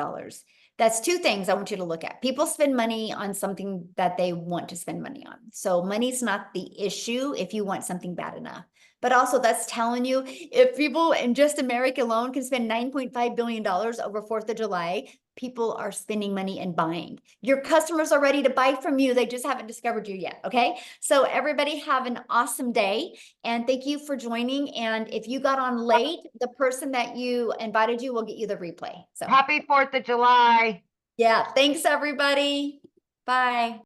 A: that's 2 things I want you to look at. People spend money on something that they want to spend money on. So money's not the issue if you want something bad enough. But also that's telling you, if people in just America alone can spend $9.5 billion over 4th of July, people are spending money and buying. Your customers are ready to buy from you. They just haven't discovered you yet. Okay. So everybody have an awesome day. And thank you for joining. And if you got on late, the person that you invited you will get you the replay. So
B: Happy 4th of July.
A: yeah, thanks everybody. Bye.